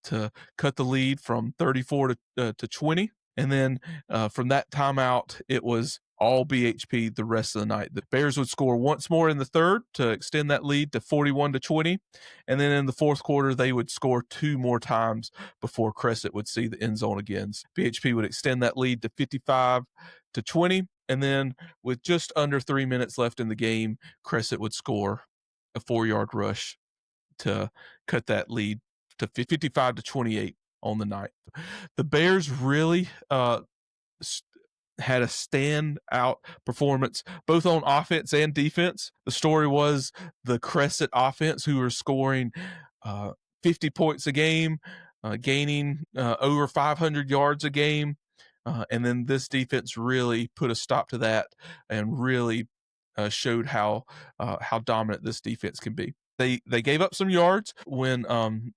to cut the lead from 34 to 20. And then from that timeout, it was all BHP the rest of the night. The Bears would score once more in the third to extend that lead to 41-20. And then in the fourth quarter, they would score 2 more times before Crescent would see the end zone again. BHP would extend that lead to 55-20. And then with just under 3 minutes left in the game, Crescent would score a 4-yard rush to cut that lead to 55-28 on the night. The Bears really had a standout performance both on offense and defense. The story was the Crescent offense, who were scoring 50 points a game, gaining over 500 yards a game, and then this defense really put a stop to that and really showed how dominant this defense can be. They gave up some yards when,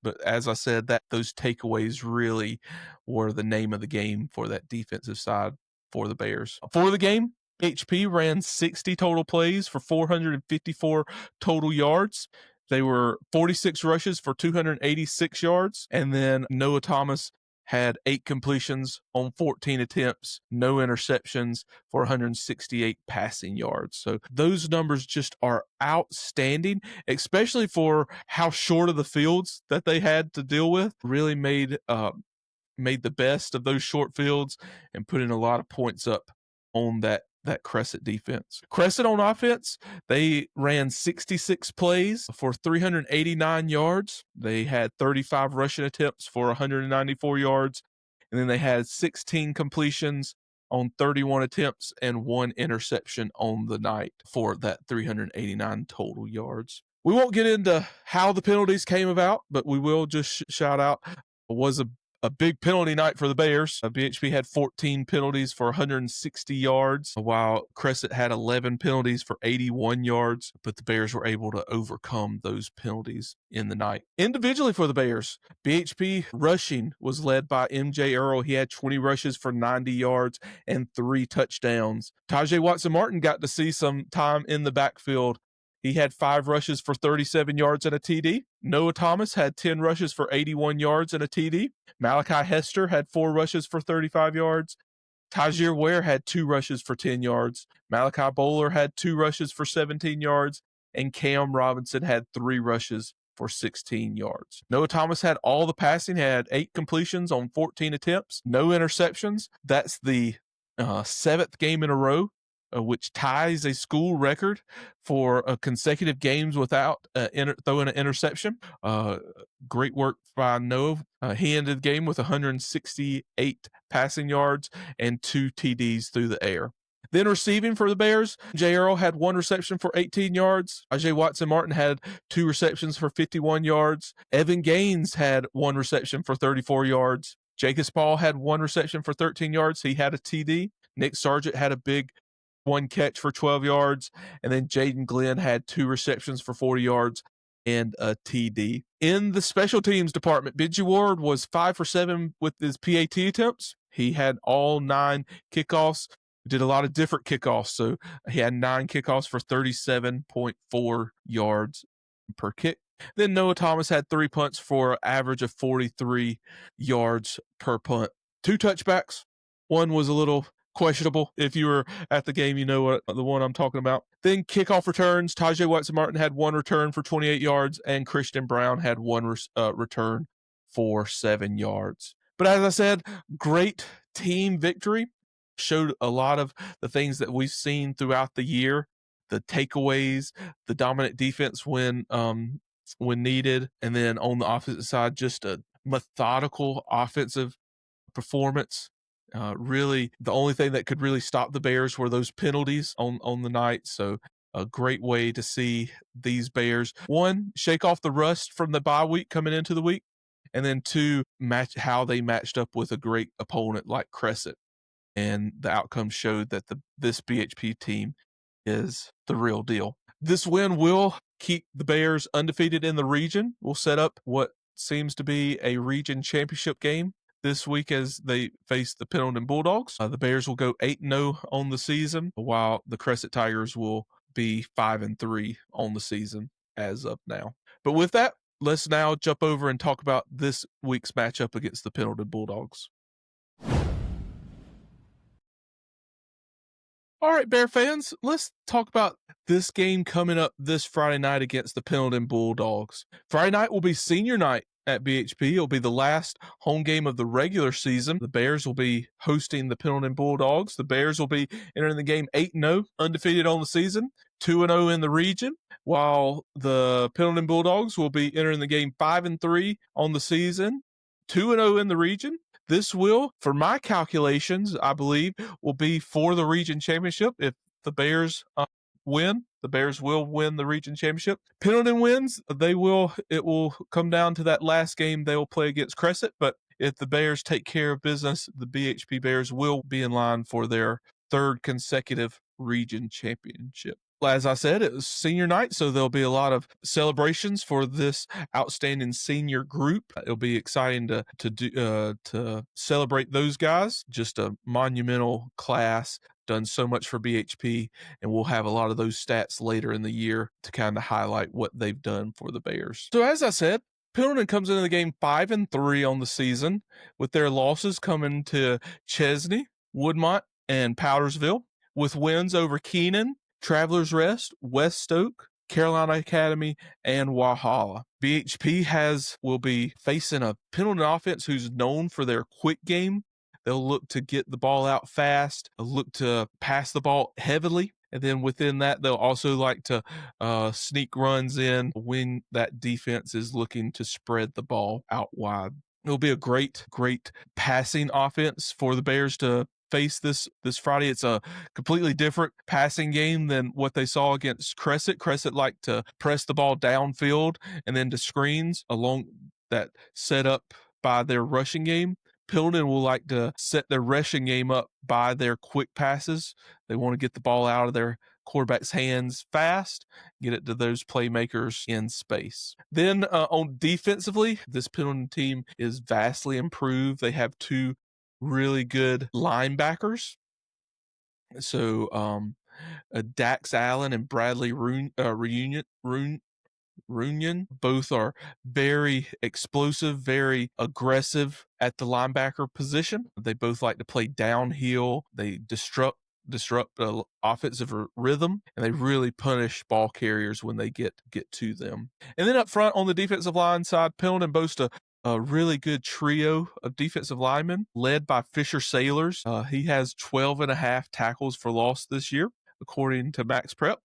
but as I said, that those takeaways really were the name of the game for that defensive side for the Bears. For the game, HP ran 60 total plays for 454 total yards. They were 46 rushes for 286 yards, and then Noah Thomas had 8 completions on 14 attempts, no interceptions for 168 passing yards. So those numbers just are outstanding, especially for how short of the fields that they had to deal with. Really made the best of those short fields and put in a lot of points up on that Crescent defense. Crescent on offense, they ran 66 plays for 389 yards. They had 35 rushing attempts for 194 yards. And then they had 16 completions on 31 attempts and 1 interception on the night for that 389 total yards. We won't get into how the penalties came about, but we will just shout out it was a big penalty night for the Bears. BHP had 14 penalties for 160 yards, while Crescent had 11 penalties for 81 yards, but the Bears were able to overcome those penalties in the night. Individually for the Bears, BHP rushing was led by MJ Earl. He had 20 rushes for 90 yards and 3 touchdowns. Tajay Watson-Martin got to see some time in the backfield. He had 5 rushes for 37 yards and a TD. Noah Thomas had 10 rushes for 81 yards and a TD. Malachi Hester had 4 rushes for 35 yards. Tajir Ware had 2 rushes for 10 yards. Malachi Bowler had 2 rushes for 17 yards. And Cam Robinson had 3 rushes for 16 yards. Noah Thomas had all the passing, had 8 completions on 14 attempts, no interceptions. That's the 7th game in a row, which ties a school record for consecutive games without throwing an interception. Great work by Noah. He ended the game with 168 passing yards and 2 TDs through the air. Then receiving for the Bears, Jay Earl had 1 reception for 18 yards. Ajay Watson-Martin had 2 receptions for 51 yards. Evan Gaines had 1 reception for 34 yards. Jacobs Paul had 1 reception for 13 yards. He had a TD. Nick Sargent had a big 1 catch for 12 yards. And then Jaden Glenn had 2 receptions for 40 yards and a TD. In the special teams department, Benji Ward was 5 for 7 with his PAT attempts. He had all 9 kickoffs. Did a lot of different kickoffs. So he had 9 kickoffs for 37.4 yards per kick. Then Noah Thomas had 3 punts for an average of 43 yards per punt. 2 touchbacks. One was a little questionable. If you were at the game, you know what the one I'm talking about. Then kickoff returns. Tajay Watson-Martin had 1 return for 28 yards, and Christian Brown had 1 return for 7 yards. But as I said, great team victory. Showed a lot of the things that we've seen throughout the year, the takeaways, the dominant defense when needed, and then on the offensive side, just a methodical offensive performance. Really, the only thing that could really stop the Bears were those penalties on the night. So a great way to see these Bears, 1, shake off the rust from the bye week coming into the week, and then 2, match how they matched up with a great opponent like Crescent. And the outcome showed that this BHP team is the real deal. This win will keep the Bears undefeated in the region. Will set up what seems to be a region championship game this week as they face the Pendleton Bulldogs. The Bears will go 8-0 on the season, while the Crescent Tigers will be 5-3 on the season as of now. But with that, let's now jump over and talk about this week's matchup against the Pendleton Bulldogs. All right, Bear fans, let's talk about this game coming up this Friday night against the Pendleton Bulldogs. Friday night will be senior night at BHP. It'll be the last home game of the regular season. The Bears will be hosting the Pendleton Bulldogs. The Bears will be entering the game 8-0, undefeated on the season, 2-0 in the region, while the Pendleton Bulldogs will be entering the game 5-3 on the season, 2-0 in the region. This will, for my calculations, I believe, will be for the region championship. If the Bears win, the Bears will win the region championship. Pendleton wins, it will come down to that last game they will play against Crescent. But if the Bears take care of business, the BHP Bears will be in line for their 3rd consecutive region championship. as I said, it was senior night, so there'll be a lot of celebrations for this outstanding senior group. It'll be exciting to celebrate those guys. Just a monumental class, done so much for BHP, and we'll have a lot of those stats later in the year to kind of highlight what they've done for the Bears. So as I said, Pendleton comes into the game 5-3 on the season, with their losses coming to Chesney, Woodmont, and Powdersville, with wins over Keenan, Travelers Rest, West Stoke, Carolina Academy, and Walhalla. BHP will be facing a Pendleton offense who's known for their quick game. They'll look to get the ball out fast, look to pass the ball heavily, and then within that, they'll also like to sneak runs in when that defense is looking to spread the ball out wide. It'll be a great passing offense for the Bears to face this Friday. It's a completely different passing game than what they saw against Crescent. Crescent like to press the ball downfield and then to screens along that set up by their rushing game. Pendleton will like to set their rushing game up by their quick passes. They want to get the ball out of their quarterback's hands fast, get it to those playmakers in space. Then on defensively, this Pendleton team is vastly improved. They have two really good linebackers. So Dax Allen and Bradley Runyon, both are very explosive, very aggressive at the linebacker position. They both like to play downhill. They disrupt the offensive rhythm, and they really punish ball carriers when they get to them. And then up front on the defensive line side, Pendleton boasts a really good trio of defensive linemen led by Fisher Sailors. He has 12.5 tackles for loss this year, according to Max Prep.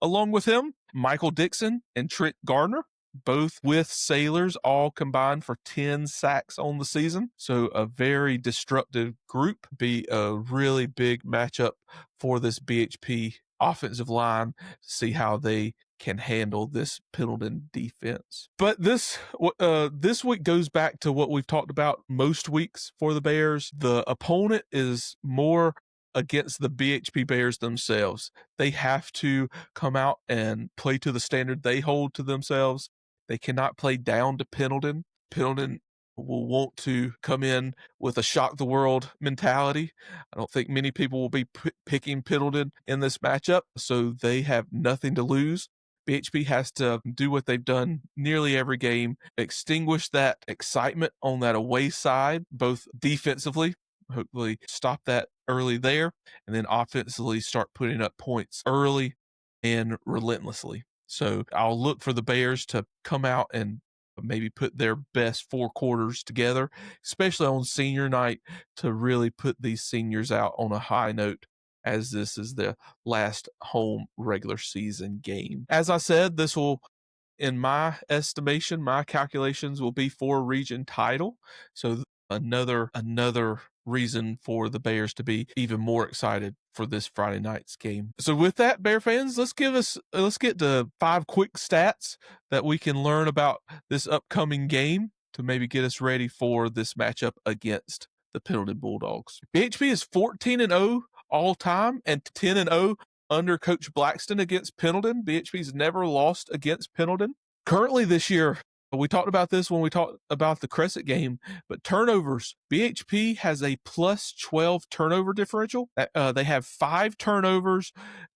Along with him, Michael Dixon and Trent Gardner, both with Sailors, all combined for 10 sacks on the season. So a very disruptive group. Be a really big matchup for this BHP offensive line to see how they can handle this Pendleton defense. But this week goes back to what we've talked about most weeks for the Bears. The opponent is more against the BHP Bears themselves. They have to come out and play to the standard they hold to themselves. They cannot play down to Pendleton. Pendleton will want to come in with a shock the world mentality. I don't think many people will be picking Pendleton in this matchup, so they have nothing to lose. BHP has to do what they've done nearly every game, extinguish that excitement on that away side, both defensively, hopefully stop that early there, and then offensively start putting up points early and relentlessly. So I'll look for the Bears to come out and maybe put their best 4 quarters together, especially on senior night, to really put these seniors out on a high note, as this is the last home regular season game. As I said, this will, in my estimation, my calculations, will be for a region title. So another reason for the Bears to be even more excited for this Friday night's game. So with that, Bear fans, let's get to 5 quick stats that we can learn about this upcoming game to maybe get us ready for this matchup against the Pendleton Bulldogs. BHP is 14-0 all time and 10-0 under Coach Blackston against Pendleton. BHP's never lost against Pendleton. Currently this year, we talked about this when we talked about the Crescent game, but turnovers. BHP has a plus 12 turnover differential. They have 5 turnovers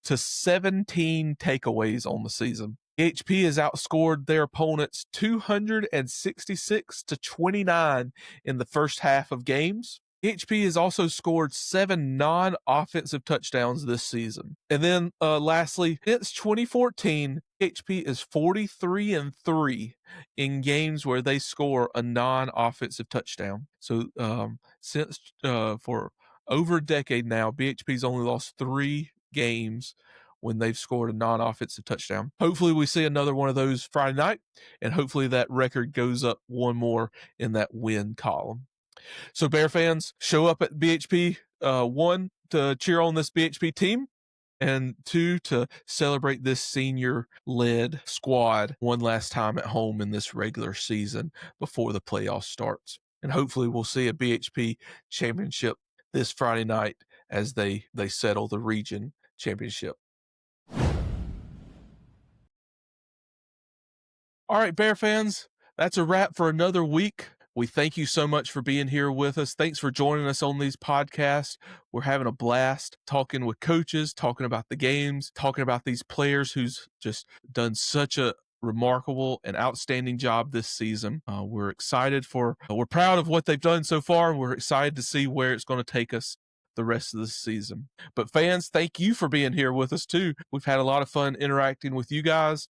to 17 takeaways on the season. BHP has outscored their opponents 266 to 29 in the first half of games. BHP has also scored 7 non-offensive touchdowns this season. And then lastly, since 2014, BHP is 43-3 in games where they score a non-offensive touchdown. So since for over a decade now, BHP's only lost 3 games when they've scored a non-offensive touchdown. Hopefully we see another one of those Friday night, and hopefully that record goes up one more in that win column. So Bear fans, show up at BHP, 1, to cheer on this BHP team, and 2, to celebrate this senior-led squad one last time at home in this regular season before the playoffs starts. And hopefully we'll see a BHP championship this Friday night as they settle the region championship. All right, Bear fans, that's a wrap for another week. We thank you so much for being here with us. Thanks for joining us on these podcasts. We're having a blast talking with coaches, talking about the games, talking about these players who's just done such a remarkable and outstanding job this season. We're proud of what they've done so far, and we're excited to see where it's going to take us the rest of the season. But fans, thank you for being here with us too. We've had a lot of fun interacting with you guys.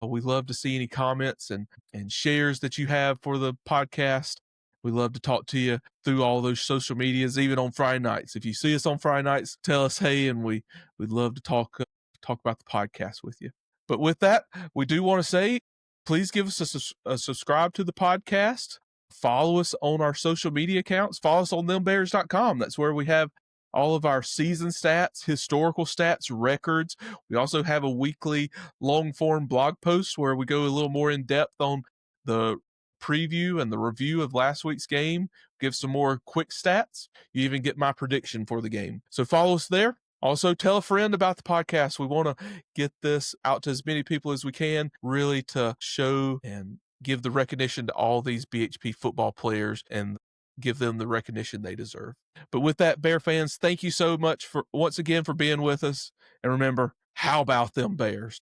We love to see any comments and shares that you have for the podcast. We love to talk to you through all those social medias, even on Friday nights. If you see us on Friday nights, tell us hey, and we'd love to talk about the podcast with you. But with that, we do want to say, please give us a subscribe to the podcast. Follow us on our social media accounts. Follow us on thembears.com. That's where we have all of our season stats, historical stats, records. We also have a weekly long-form blog post where we go a little more in depth on the preview and the review of last week's game, give some more quick stats. You even get my prediction for the game. So follow us there. Also, tell a friend about the podcast. We want to get this out to as many people as we can, really to show and give the recognition to all these BHP football players and give them the recognition they deserve. But with that, Bear fans, thank you so much once again for being with us. And remember, how about them Bears?